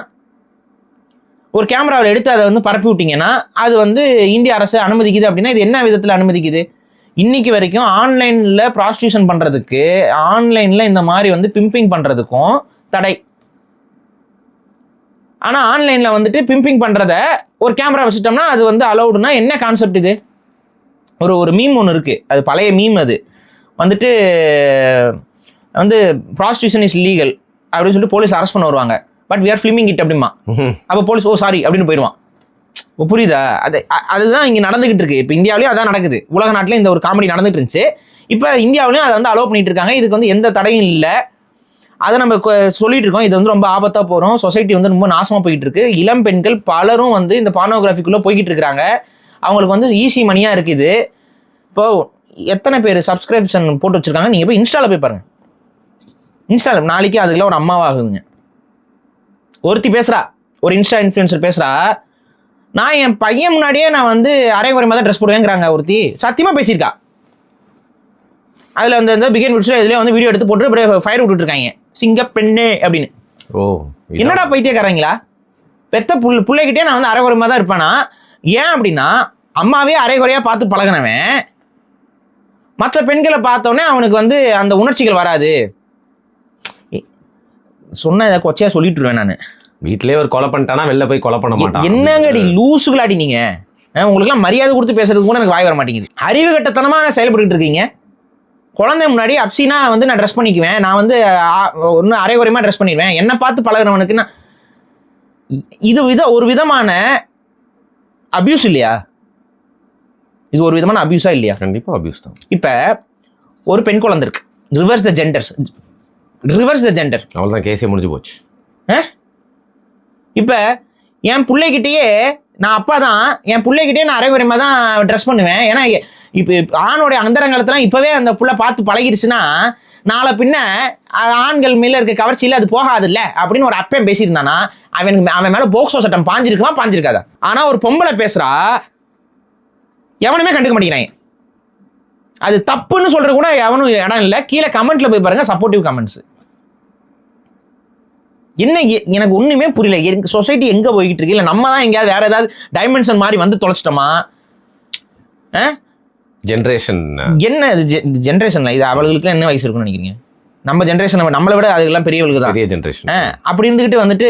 ஒரு கேமராவில் எடுத்து அதை வந்து பரப்பி விட்டிங்கன்னா அது வந்து இந்திய அரசு அனுமதிக்குது அப்படின்னா இது என்ன விதத்தில் அனுமதிக்குது? இன்னைக்கு வரைக்கும் ஆன்லைனில் ப்ராஸ்டியூஷன் பண்ணுறதுக்கு, ஆன்லைனில் இந்த மாதிரி வந்து பிம்பிங் பண்ணுறதுக்கும் தடை. ஆனால் ஆன்லைனில் வந்துட்டு பிம்பிங் பண்ணுறத ஒரு கேமரா வச்சுட்டோம்னா அது வந்து அலௌடுனா என்ன கான்செப்ட் இது? ஒரு மீம் ஒன்று இருக்குது, அது பழைய மீம். அது வந்துட்டு வந்து ப்ராஸ்டியூஷன் இஸ் லீகல் அப்படின்னு சொல்லிட்டு போலீஸ் அரெஸ்ட் பண்ண வருவாங்க. But we are filming it அப்படிமா. அப்போ போலீஸ் சாரி அப்படின்னு போயிடுவான். புரியுதா? அதுதான் இங்கே நடந்துகிட்டு இருக்கு. இப்போ இந்தியாவிலையும் அதான் நடக்குது. உலக நாட்டில் இந்த ஒரு காமெடி நடந்துட்டு இருந்துச்சு. இப்போ இந்தியாவிலையும் அதை வந்து அலோவ் பண்ணிட்டு இருக்காங்க. இதுக்கு வந்து எந்த தடையும் இல்லை. அதை நம்ம சொல்லிட்டு இருக்கோம். இது வந்து ரொம்ப ஆபத்தாக போகிறோம். சொசைட்டி வந்து ரொம்ப நாசமாக போய்கிட்டு இருக்கு. இளம் பெண்கள் பலரும் வந்து இந்த பார்னோகிராஃபிக்குள்ளே போய்கிட்டு இருக்கிறாங்க. அவங்களுக்கு வந்து ஈஸி மணியாக இருக்குது. இப்போ எத்தனை பேர் சப்ஸ்கிரிப்ஷன் போட்டு வச்சுருக்காங்க? நீங்கள் போய் இன்ஸ்டாவில் போய் பாருங்கள். இன்ஸ்டாவில் நாளைக்கு அதுக்குள்ள ஒரு அம்மாவாகுதுங்க. ஒருத்தி பேசுகிறா, ஒரு இன்ஸ்டா இன்ஃப்ளூயன்சர் பேசுகிறா, நான் என் பையன் முன்னாடியே நான் வந்து அரை குறைமாக தான் ட்ரெஸ் போடுவேங்கிறாங்க. ஒருத்தி சத்தியமாக பேசியிருக்கா. அதில் வந்து பிகின் விட்ஸில் இதுலேயே வந்து வீடியோ எடுத்து போட்டு அப்புறம் ஃபயர் விட்டுட்ருக்காங்க, சிங்க பெண்ணு அப்படின்னு. என்னடா பைத்தியக்காரங்களா? பெத்த பிள்ளைகிட்டே நான் வந்து அரை குறைமாக தான் இருப்பேனா? ஏன் அப்படின்னா அம்மாவே அரை குறையாக பார்த்து பழகினவன் மற்ற பெண்களை பார்த்தோன்னே அவனுக்கு வந்து அந்த உணர்ச்சிகள் வராது. சொன்ன இதை கொச்சையாக சொல்லிட்டுருவேன் நான். வீட்டிலே ஒரு கொலை பண்ணிட்டானா வெளில போய் கொலை பண்ண மாட்டான். என்னங்கடி லூசுகளாடி நீங்க? உங்களுக்குலாம் மரியாதை கொடுத்து பேசுறதுக்கு கூட எனக்கு வாய் வர மாட்டேங்குது. அறிவு கட்டத்தனமாக செயல்பட்டு இருக்கீங்க. குழந்தை முன்னாடி அப்சினா வந்து நான் ட்ரெஸ் பண்ணிக்குவேன், நான் வந்து ஒன்று அரை குறையமாக ட்ரெஸ் பண்ணிடுவேன், என்னை பார்த்து பழகிறவனுக்கு நான் இது ஒரு விதமான அபியூஸ் இல்லையா? இது ஒரு விதமான அபியூஸா இல்லையா? கண்டிப்பாக அபியூஸ் தான். இப்போ ஒரு பெண் குழந்தை இருக்கு, ரிவர்ஸ் த ஜெண்டர். அவ்வளோதான், கேஸே முடிஞ்சு போச்சு. இப்போ என் பிள்ளைகிட்டயே நான் அப்பா தான், என் பிள்ளைகிட்டே நான் அரை குறையமாக தான் ட்ரெஸ் பண்ணுவேன். ஏன்னா இப்போ ஆணோடைய அந்தரங்கலத்தெல்லாம் இப்போவே அந்த புள்ள பார்த்து பழகிடுச்சுன்னா நாளை பின்ன ஆண்கள் மேலே இருக்க கவர்ச்சியில் அது போகாதுல்ல அப்படின்னு ஒரு அப்பன் பேசியிருந்தானா அவன் மேலே போக்சோ சட்டம் பாஞ்சிருக்காதா? ஆனால் ஒரு பொம்பளை பேசுகிறா, எவனுமே கண்டுக்க மாட்டேங்கிறாங்க. அது தப்புன்னு சொல்கிற கூட எவனும் இடம் இல்லை. கீழே கமெண்ட்ல போய் பாருங்க, சப்போர்ட்டிவ் கமெண்ட்ஸ். என்ன எனக்கு ஒன்றுமே புரியல. சொசைட்டி எங்கே போய்கிட்டு இருக்கு? இல்லை நம்ம தான் எங்கேயாவது வேற ஏதாவது டைமென்ஷன் மாதிரி வந்து தொலைச்சிட்டோமா? ஜென்ரேஷன் என்ன ஜென்ரேஷன்ல இது அவளுக்குலாம் என்ன வயசு இருக்குன்னு நினைக்கிறீங்க? நம்ம ஜென்ரேஷன் நம்மளை விட அதுக்கெல்லாம் பெரியவளுக்கு தான் பெரிய ஜென்ரேஷன். அப்படி இருந்துக்கிட்டு வந்துட்டு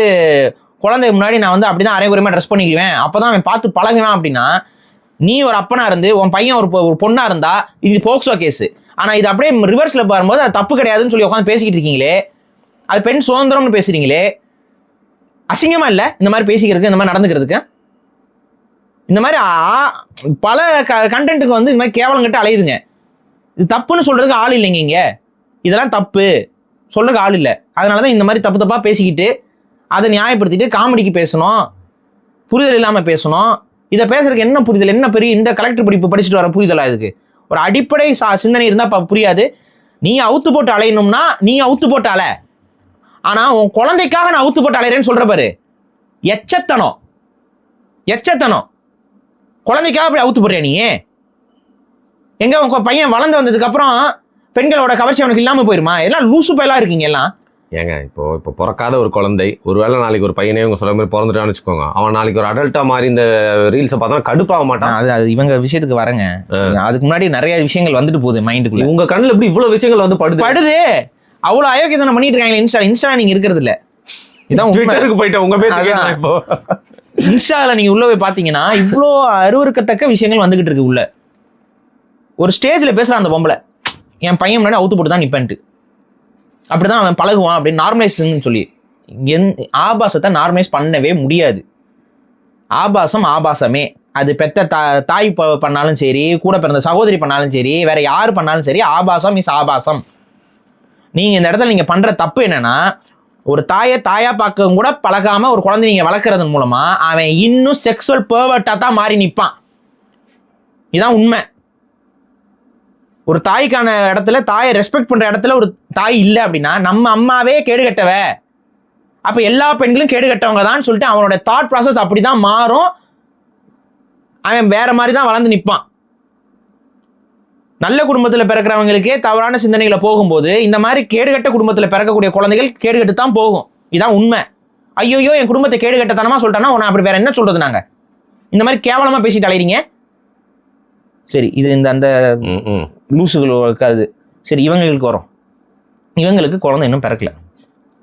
குழந்தை முன்னாடி நான் வந்து அப்படிதான் அரை குறையமாக ட்ரெஸ் பண்ணிக்குவேன், அப்போதான் அவன் பார்த்து பழகுவான் அப்படின்னா, நீ ஒரு அப்பனா இருந்து உன் பையன் ஒரு பொண்ணா இருந்தா இது போக்சோ கேஸு. ஆனால் இது அப்படியே ரிவர்ஸ்ல பாரும்போது அது தப்பு கிடையாதுன்னு சொல்லி உட்காந்து பேசிக்கிட்டு இருக்கீங்களே, அது பெண் சுதந்திரம்னு பேசுறீங்களே, அசிங்கமா இல்லை இந்த மாதிரி பேசிக்கிறதுக்கு, இந்த மாதிரி நடந்துக்கிறதுக்கு? இந்த மாதிரி பல கண்டென்ட்டுக்கு வந்து இந்த மாதிரி கேவலம் கட்டு அலையுதுங்க. இது தப்புன்னு சொல்றதுக்கு ஆள் இல்லைங்க. இங்க இதெல்லாம் தப்பு சொல்றதுக்கு ஆள் இல்லை. அதனால தான் இந்த மாதிரி தப்பாக பேசிக்கிட்டு அதை நியாயப்படுத்திட்டு காமெடிக்கு பேசணும், புரிதல் இல்லாமல் பேசணும். இதை பேசுறதுக்கு என்ன புரிதல்? என்ன பெரிய இந்த கலெக்டர் படிப்பு படிச்சுட்டு வர புரிதலா? இதுக்கு ஒரு அடிப்படை சிந்தனை இருந்தால் புரியாது. நீ அவுத்து போட்டு அலையணும்னா நீ அவுத்து போட்டு அலை. ஆனா உன் குழந்தைக்காக நான் அவுத்து போட்டு அலையிறேன்னு சொல்ற பாரு, எச்சத்தனம். குழந்தைக்காக அப்படி அவுத்து போடுறியா நீ? எங்க உங்க பையன் வளர்ந்து வந்ததுக்கு அப்புறம் பெண்களோட கவர்ச்சி அவனுக்கு இல்லாம போயிருமா? எல்லாம் லூசு பயலா இருக்கீங்க எல்லாம். ஏங்க இப்போ பிறக்காத ஒரு குழந்தை ஒருவேளை நாளைக்கு ஒரு பையனே உங்க சொல்ல மாதிரி பிறந்துட்டான்னு வச்சுக்கோங்க, அவன் நாளைக்கு ஒரு அடல்ட்டா மாதிரி இந்த ரீல்ஸை பார்த்தா கடுப்பாக மாட்டான். அது இவங்க விஷயத்துக்கு வரங்க. அதுக்கு முன்னாடி நிறைய விஷயங்கள் வந்துட்டு போகுது மைண்டுக்குள்ள. உங்க கண்ணுல எப்படி இவ்வளவு விஷயங்கள் வந்து படுது? அவ்வளவு அயோக்கியம் பண்ணிட்டு இருக்காங்க. இன்ஸ்டா நீங்க இருக்கிறது இல்ல. இதான் ட்விட்டருக்கு போயிட்டேன் உங்க பேர். இப்போ இன்ஸ்டால நீங்க உள்ள போய் பாத்தீங்கன்னா இவ்வளோ அருவருக்கத்தக்க விஷயங்கள் வந்துகிட்டு இருக்கு உள்ள. ஒரு ஸ்டேஜ்ல பேசுறான் அந்த பொம்பளை, என் பையன் முன்னாடி அவுத்து போட்டு தான் நிப்பேன்ட்டு. அப்படிதான் அவன் பழகுவான் அப்படின்னு நார்மலைஸ்ன்னு சொல்லி. ஆபாசத்தை நார்மலைஸ் பண்ணவே முடியாது. ஆபாசமே. அது பெத்த தாய் பண்ணாலும் சரி, கூட பிறந்த சகோதரி பண்ணாலும் சரி, வேற யாரு பண்ணாலும் சரி, ஆபாசம் இஸ் ஆபாசம். நீங்க இந்த இடத்துல நீங்க பண்ற தப்பு என்னன்னா, ஒரு தாயா பார்க்க கூட பழகாம ஒரு குழந்தை நீங்க வளர்க்கறதன் மூலமா அவன் இன்னும் செக்ஸுவல் பெர்வர்ட்டா தான் மாறி நிற்பான். இதான் உண்மை. ஒரு தாய்க்கான இடத்துல, தாயை ரெஸ்பெக்ட் பண்ற இடத்துல ஒரு தாய் இல்லை அப்படின்னா நம்ம அம்மாவே கேடுகட்டவ, அப்ப எல்லா பெண்களும் கேடுகட்டவங்க தான் சொல்லிட்டு அவனோட தாட் ப்ராசஸ் அப்படிதான் மாறும். அவன் வேற மாதிரி தான் வளர்ந்து நிற்பான். நல்ல குடும்பத்துல பிறக்கிறவங்களுக்கே தவறான சிந்தனைகளை போகும்போது இந்த மாதிரி கேடுகட்ட குடும்பத்துல பிறக்கக்கூடிய குழந்தைகள் கேடுகட்டு தான் போகும். இதான் உண்மை. ஐயோ என் குடும்பத்தை கேடுகட்டத்தனமா சொல்லிட்டானா உன அப்படி வேற என்ன சொல்றது? நாங்க இந்த மாதிரி கேவலமா பேசிட்டு அலைறீங்க. சரி, இது இந்த அந்த லூசுகள் இருக்காது. சரி, இவங்களுக்கு வரும். இவங்களுக்கு குழந்தை இன்னும் பிறக்கல.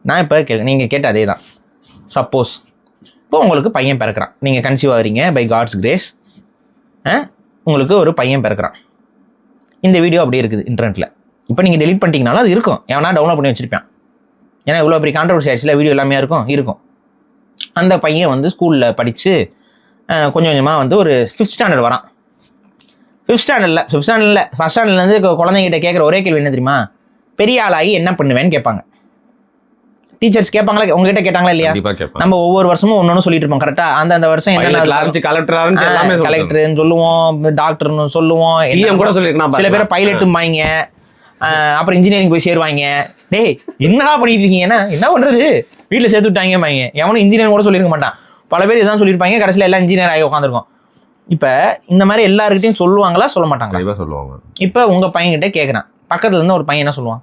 நான் இப்போ நீங்கள் கேட்ட அதே தான். சப்போஸ் இப்போ உங்களுக்கு பையன் பிறக்கிறான், நீங்கள் கன்சீவ் ஆகுறீங்க பை காட்ஸ் கிரேஸ். உங்களுக்கு ஒரு பையன் பிறக்கிறான். இந்த வீடியோ அப்படியே இருக்குது இன்டர்நெட்டில். இப்போ நீங்கள் டெலிட் பண்ணிட்டீங்கனாலும் அது இருக்கும், எவனா டவுன்லோட் பண்ணி வச்சுருப்பேன். ஏன்னா இவ்வளோ பெரிய கான்ட்ரவர்சி ஆயிடுச்சுல, வீடியோ எல்லாமே இருக்கும். அந்த பையன் வந்து ஸ்கூலில் படித்து கொஞ்சம் கொஞ்சமாக வந்து ஒரு 5th ஸ்டாண்டர்ட் வரான். 5th ஸ்டாண்டர்டில் ஃபஸ்ட் ஸ்டாண்டர்ட்லேருந்து குழந்தைகிட்ட கேட்குற ஒரே கேள்வி என்ன தெரியுமா? பெரிய ஆளாகி என்ன பண்ணுவேன்னு கேட்பாங்க. டீச்சர்ஸ் கேட்பாங்களா? உங்ககிட்ட கேட்டாங்களா இல்லையா? நம்ம ஒவ்வொரு வருஷமும் ஒன்னொன்னு சொல்லிட்டு இருப்போம். கரெக்டா? அந்த வருஷம் கலெக்டர்னு சொல்லுவோம், டாக்டர்னு சொல்லுவோம், சில பேர் பைலட்டும்பாங்க, அப்புறம் இன்ஜினியரிங் போய் சேருவாங்க. டேய் என்னடா பண்ணிட்டு இருக்கீங்கன்னா என்ன பண்றது, வீட்டில் சேர்த்து விட்டாங்க. எவனும் இன்ஜினியரிங் கூட சொல்லியிருக்க மாட்டான். பல பேர் இதான் சொல்லியிருப்பாங்க. கடைசியில் எல்லாம் இன்ஜினியர் ஆகி உட்காந்துருக்கோம். இப்போ இந்த மாதிரி எல்லாருக்கிட்டையும் சொல்லுவாங்களா, சொல்ல மாட்டாங்களா? சொல்லுவாங்க. இப்போ உங்க பையன்கிட்ட கேட்குறான், பக்கத்துல இருந்து ஒரு பையன் என்ன சொல்லுவான்?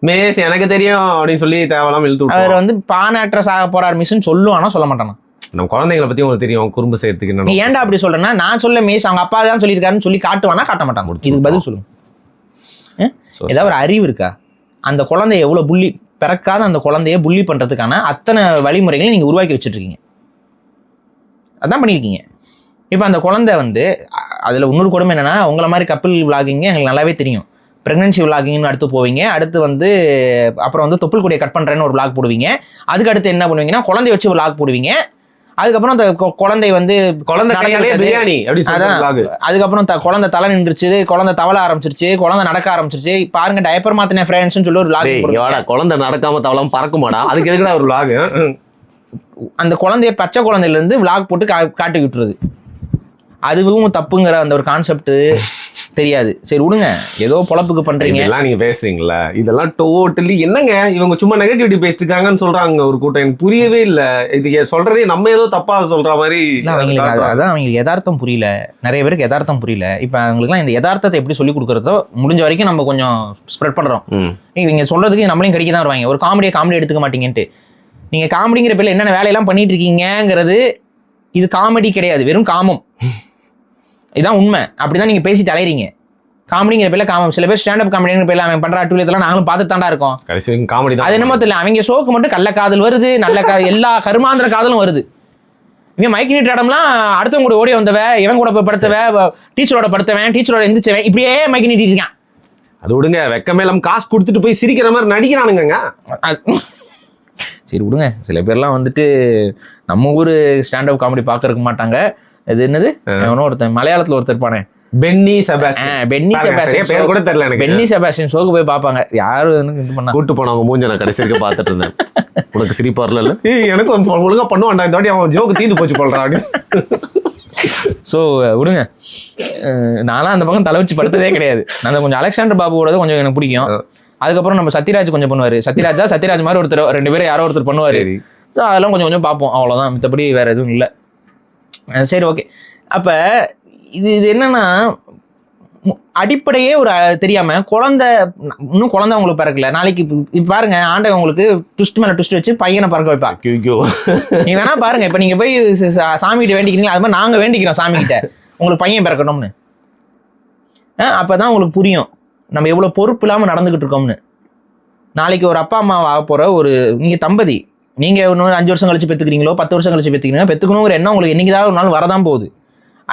மிஸ் எனக்கு தெரியும் அப்படின்னு சொல்லி தேவலாம் இழுத்து அவர் வந்து பான் ஆக்ட்ரஸ் ஆக போறார் மிஸ்ன்னு சொல்லுவானா, சொல்ல மாட்டானா? நம்ம குழந்தைங்களை பத்தி உங்களுக்கு தெரியும், குறும்பு சேர்த்துக்கு. நீ ஏன்டா அப்படி சொல்றேன்னா, நான் சொல்ல மிஸ் அவங்க அப்பா தான் சொல்லியிருக்காருன்னு சொல்லி காட்டுவானா, காட்ட மாட்டான்? இதுக்கு பதில் சொல்லுங்க. ஏதாவது ஒரு அறிவு இருக்கா? அந்த குழந்தைய எவ்வளவு புள்ளி, பிறக்காத அந்த குழந்தைய புள்ளி பண்றதுக்கான அத்தனை வழிமுறைகளையும் நீங்க உருவாக்கி வச்சுட்டு இருக்கீங்க. அதான் பண்ணியிருக்கீங்க. இப்போ அந்த குழந்தை வந்து அதில் இன்னொரு கொடுமை என்னன்னா, உங்களை மாதிரி கப்பிள் விளாகிங்க எங்களுக்கு நல்லாவே தெரியும். ப்ரெக்னன்சி விளாகிங்னு அடுத்து போவீங்க. அடுத்து வந்து அப்புறம் வந்து தொப்புள் கொடியை கட் பண்ணுறேன்னு ஒரு விளாக் போடுவீங்க. அதுக்கு அடுத்து என்ன பண்ணுவீங்கன்னா குழந்தைய வச்சு விளாக் போடுவீங்க. அதுக்கப்புறம் அந்த குழந்தை வந்து அதுக்கப்புறம் குழந்தை தலை நின்றுச்சு, குழந்தை தவள ஆரம்பிச்சிருச்சு, குழந்தை நடக்க ஆரம்பிச்சிருச்சு, பாருங்க டைப்பர் மாத்தின ஃப்ரெண்ட்ஸ்னு சொல்லி ஒரு விளாக். குழந்தை நடக்காம தவளாம பறக்குமாடா, அதுக்கு எதுக்குடா ஒரு விளாக்? அந்த குழந்தைய பச்சை குழந்தையில இருந்து விளாக் போட்டு காட்டி விட்டுருது. அதுவும் தப்புங்கிற அந்த ஒரு கான்செப்ட் தெரியாது. சரி விடுங்க, ஏதோ பொழப்புக்கு பண்றீங்க. நீங்க பேசுறீங்களா? இதெல்லாம் டோட்டலி என்னங்க, இவங்க சும்மா நெகட்டிவிட்டி பேசிட்டு இருக்காங்கன்னு சொல்றாங்க ஒரு கூட்டம். எனக்கு புரியவே இல்லை. இது சொல்றதே நம்ம ஏதோ தப்பா சொல்ற மாதிரி. அதான் அவங்களுக்கு யதார்த்தம் புரியல. நிறைய பேருக்கு யதார்த்தம் புரியல. இப்ப அவங்களுக்குலாம் இந்த யதார்த்தத்தை எப்படி சொல்லி கொடுக்கறதோ முடிஞ்ச வரைக்கும் நம்ம கொஞ்சம் ஸ்ப்ரெட் பண்றோம். இவங்க சொல்றதுக்கு நம்மளையும் கடிக்க தான் வருவாங்க. ஒரு காமெடி எடுத்துக்க மாட்டீங்கன்ட்டு. நீங்க காமெடிங்கிற பேர்ல என்னென்ன வேலையெல்லாம் பண்ணிட்டு இருக்கீங்கிறது இது காமெடி கிடையாது, வெறும் காமம். இதான் உண்மை. அப்படிதான் நீங்க பேசிட்டு அலைறீங்க. காமெடிங்கிற பேர்ல காமம். சில பேர் ஸ்டாண்டப் காமெடிங்கிற பேர்ல அவன் பண்ற அட்டுலியத்தெல்லாம் நாங்களும் பார்த்துட்டு தாண்டா இருக்கோம். காமெடி அது என்னமோ தெரியல, அவங்க ஷோக்கு மட்டும் கள்ள காதல் வருது, நல்ல எல்லா கருமாந்திர காதலும் வருது. இவன் மைக்கு நீட்டு இடம்லாம் அடுத்தவங்க கூட ஓடி வந்தவ, இவன் கூட போய் படுத்தவ, டீச்சரோட படுத்தவன், டீச்சரோட எந்திரிச்சவன், இப்படியே மைக்கு நீட்டி இருக்கான். அது விடுங்க, வெக்கமேலம் காசு கொடுத்துட்டு போய் சிரிக்கிற மாதிரி நடிக்கிறானுங்க. சரி விடுங்க. சில பேர்லாம் வந்துட்டு நம்ம ஊர் ஸ்டாண்டப் காமெடி பார்க்கறக்க மாட்டாங்க. இது என்னது, ஒருத்தன் மலையாளத்துல ஒருத்தர் இருப்பானே, பென்னி செபாஸ்டியன் கூட தெரியல எனக்கு. பென்னி செபாஸ்டியன் ஷோக்கு போய் பார்ப்பாங்க. யாரும் இது பண்ணா கூட்டு போனவங்க மூஞ்ச நான் கடைசி வரைக்கும் பார்த்துட்டு இருந்தேன். உனக்கு சிரிப்பா வரல? எனக்கு ஒழுங்கா பண்ணுவான்டா, இந்த வாட்டி அவன் ஜோக்கு தீந்து போச்சு போல்றான். ஸோ விடுங்க. நானும் அந்த பக்கம் தலை வச்சு படுத்ததே கிடையாது. நான் கொஞ்சம் அலெக்சாண்டர் பாபுவோட கொஞ்சம் எனக்கு பிடிக்கும். அதுக்கப்புறம் நம்ம சத்யராஜ் கொஞ்சம் பண்ணுவாரு, சத்யராஜ் மாதிரி ஒருத்தர் 2 பேரும் யாரோ ஒருத்தர் பண்ணுவாரு. அதெல்லாம் கொஞ்சம் கொஞ்சம் பார்ப்போம், அவ்வளவுதான். மத்தபடி வேற எதுவும் இல்லை. சரி, ஓகே. அப்ப இது என்னன்னா, அடிப்படையே ஒரு தெரியாம இன்னும் குழந்தை உங்களுக்கு பிறக்கல, நாளைக்கு இப்ப பாருங்க ஆண்டவன் உங்களுக்கு ட்விஸ்ட் மேல ட்விஸ்ட் வச்சு பையனை பறக்க வைப்பா. நீங்க வேணா பாருங்க, இப்ப நீங்க போய் சாமி கிட்ட வேண்டிக்கிறீங்களா, அது மாதிரி நாங்க வேண்டிக்கிறோம் சாமி கிட்ட உங்களுக்கு பையன் பிறக்கணும்னு. அப்பதான் உங்களுக்கு புரியும் நம்ம எவ்வளவு பொறுப்பு இல்லாம நடந்துகிட்டு இருக்கோம்னு. நாளைக்கு ஒரு அப்பா அம்மா ஆக போற ஒரு நீங்க தம்பதி, நீங்க இன்னொரு 5 வருஷம் கழிச்சு பெத்துக்கிறீங்களோ 10 வருஷம் கழிச்சு பெத்துக்கிறீங்களோ, பெத்துக்கணுங்கிற எண்ணம் உங்களுக்கு என்னைக்குதான் ஒரு நாள் வரதான் போகுது.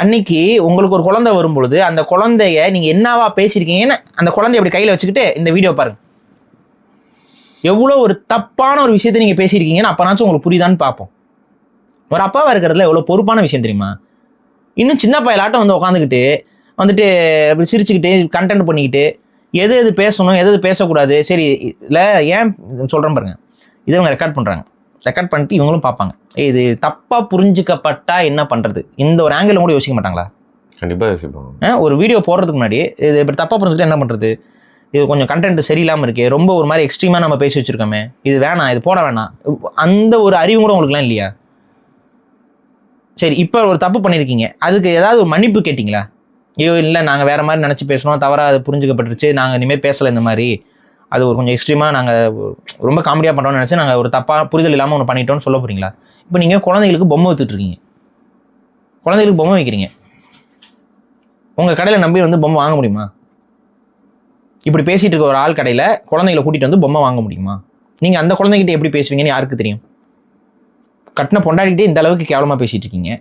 அன்னைக்கு உங்களுக்கு ஒரு குழந்தை வரும்பொழுது அந்த குழந்தைய நீங்க என்னவா பேசியிருக்கீங்கன்னு அந்த குழந்தைய அப்படி கையில வச்சுக்கிட்டு இந்த வீடியோ பாருங்க. எவ்வளோ ஒரு தப்பான ஒரு விஷயத்த நீங்க பேசியிருக்கீங்கன்னு அப்பனாச்சும் உங்களுக்கு புரியுதான்னு பார்ப்போம். ஒரு அப்பாவா இருக்கிறதுல எவ்வளோ பொறுப்பான விஷயம் தெரியுமா? இன்னும் சின்ன பையலாட்டம் வந்து உட்காந்துக்கிட்டு வந்துட்டு அப்படி சிரிச்சுக்கிட்டு கண்டென்ட் பண்ணிக்கிட்டு எது எது பேசணும் எது எது பேசக்கூடாது. சரி, இல்லை ஏன் சொல்கிறேன் பாருங்க, இதை இவங்க ரெக்கார்ட் பண்ணுறாங்க. ரெக்கார்ட் பண்ணிட்டு இவங்களும் பார்ப்பாங்க, இது தப்பாக புரிஞ்சுக்கப்பட்டா என்ன பண்ணுறது, இந்த ஒரு ஆங்கிள் கூட யோசிக்க மாட்டாங்களா? கண்டிப்பாக யோசிப்பாங்க. ஒரு வீடியோ போடுறதுக்கு முன்னாடி இது இப்படி தப்பாக புரிஞ்சுக்கிட்டு என்ன பண்ணுறது, இது கொஞ்சம் கண்டென்ட் சரியில்லாமல் இருக்கே, ரொம்ப ஒரு மாதிரி எக்ஸ்ட்ரீமாக நம்ம பேசி வச்சுருக்கோமே, இது வேணாம், இது போட வேணாம், அந்த ஒரு அறிவு கூட உங்களுக்குலாம் இல்லையா? சரி, இப்போ ஒரு தப்பு பண்ணியிருக்கீங்க, அதுக்கு ஏதாவது ஒரு மன்னிப்பு கேட்டிங்களா? ஐயோ இல்லை, நாங்கள் வேறு மாதிரி நினச்சி பேசணும், தவறாக அது புரிஞ்சுக்கப்பட்டுருச்சு, நாங்கள் இனிமேல் பேசலை, இந்த மாதிரி அது ஒரு கொஞ்சம் எக்ஸ்ட்ரீமாக நாங்கள் ரொம்ப காமெடியாக பண்ணுறோம்னு நினச்சி நாங்கள் ஒரு தப்பாக புரிதல் இல்லாமல் ஒன்று பண்ணிட்டோம்னு சொல்ல போகிறீங்களா? இப்போ நீங்கள் குழந்தைகளுக்கு பொம்மை விற்றுட்ருக்கீங்க, குழந்தைகளுக்கு பொம்மை வைக்கிறீங்க, உங்கள் கடையில் நம்பி வந்து பொம்மை வாங்க முடியுமா? இப்படி பேசிகிட்டு இருக்க ஒரு ஆள் கடையில் குழந்தைகளை கூட்டிகிட்டு வந்து பொம்மை வாங்க முடியுமா? நீங்கள் அந்த குழந்தைகிட்ட எப்படி பேசுவீங்கன்னு யாருக்கு தெரியும்? கட்டின பொண்டாடிக்கிட்டே இந்த அளவுக்கு கேவலமாக பேசிகிட்டு இருக்கீங்க.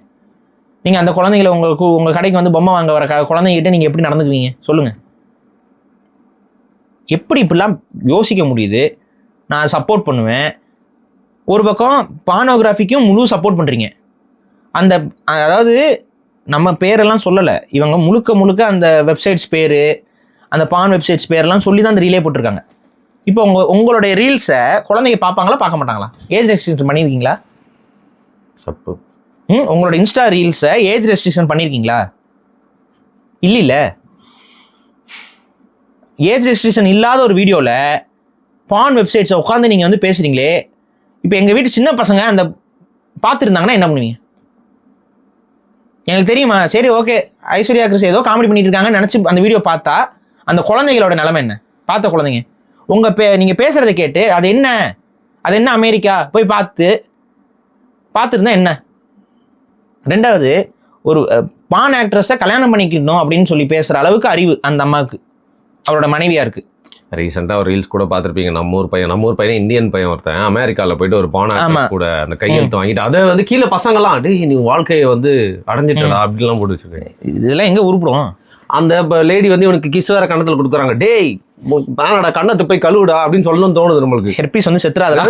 நீங்கள் அந்த குழந்தைகளை உங்கள் கடைக்கு வந்து பொம்மை வாங்க வர குழந்தைகிட்ட நீங்கள் எப்படி நடந்துக்குவீங்க சொல்லுங்கள்? எப்படி இப்படிலாம் யோசிக்க முடியுது? நான் சப்போர்ட் பண்ணுவேன். ஒரு பக்கம் பானோகிராஃபிக்கும் முழு சப்போர்ட் பண்ணுறீங்க. அதாவது நம்ம பேரெல்லாம் சொல்லலை, இவங்க முழுக்க அந்த வெப்சைட்ஸ் பேர், அந்த பான் வெப்சைட்ஸ் பேரெல்லாம் சொல்லி தான் அந்த ரீலே போட்டிருக்காங்க. இப்போ உங்களுடைய ரீல்ஸை குழந்தைங்க பார்ப்பாங்களா பார்க்க மாட்டாங்களா? ஏஜ் ரெஸ்ட்ரிக்ஷன் பண்ணியிருக்கீங்களா? சப்போர்ட். உங்களோட இன்ஸ்டா ரீல்ஸை ஏஜ் ரெஸ்ட்ரிக்ஷன் பண்ணியிருக்கீங்களா? இல்ல. ஏஜ் ரெஸ்ட்ரிக்ஷன் இல்லாத ஒரு வீடியோவில் பான் வெப்சைட்ஸை உட்காந்து நீங்கள் வந்து பேசுகிறீங்களே. இப்போ எங்கள் வீட்டு சின்ன பசங்க அந்த பார்த்துருந்தாங்கன்னா என்ன பண்ணுவீங்க? எனக்கு தெரியுமா? சரி, ஓகே, ஐஸ்வர்யா கிறிஸ் ஏதோ காமெடி பண்ணிட்டு இருக்காங்கன்னு நினச்சி அந்த வீடியோ பார்த்தா அந்த குழந்தைகளோட நிலைமை என்ன? பார்த்த குழந்தைங்க நீங்கள் பேசுகிறத கேட்டு அது என்ன அமெரிக்கா போய் பார்த்துருந்தா என்ன? ரெண்டாவது, ஒரு பான் ஆக்ட்ரஸை கல்யாணம் பண்ணிக்கணும் அப்படின்னு சொல்லி பேசுகிற அளவுக்கு அறிவு அந்த அம்மாவுக்கு, அவரோட மனைவியா இருக்கு. ரீசெண்டாக ஒரு ரீல்ஸ் கூட பார்த்துருப்பீங்க, நம்ம ஊர் பையன் இந்தியன் பையன் ஒருத்தன் அமெரிக்காவில் போயிட்டு ஒரு பான் ஆக்டர் கூட அந்த கையெழுத்து வாங்கிட்டு அதை வந்து கீழே பசங்களாம் டேய் நீ வாழ்க்கையை வந்து அடைஞ்சிட்டா அப்படிலாம் போட்டு வச்சுருக்கேன். இதெல்லாம் எங்கே உருப்பிடும்? அந்த லேடி வந்து இவனுக்கு கிஸ் வேற கண்ணத்தில் கொடுக்குறாங்க, டேய் வேணாடா கண்ணத்தை போய் கழுவுடா அப்படின்னு சொல்லணும்னு தோணுது நம்மளுக்கு. ஹெர்பீஸ் வந்து செத்துறாதுல.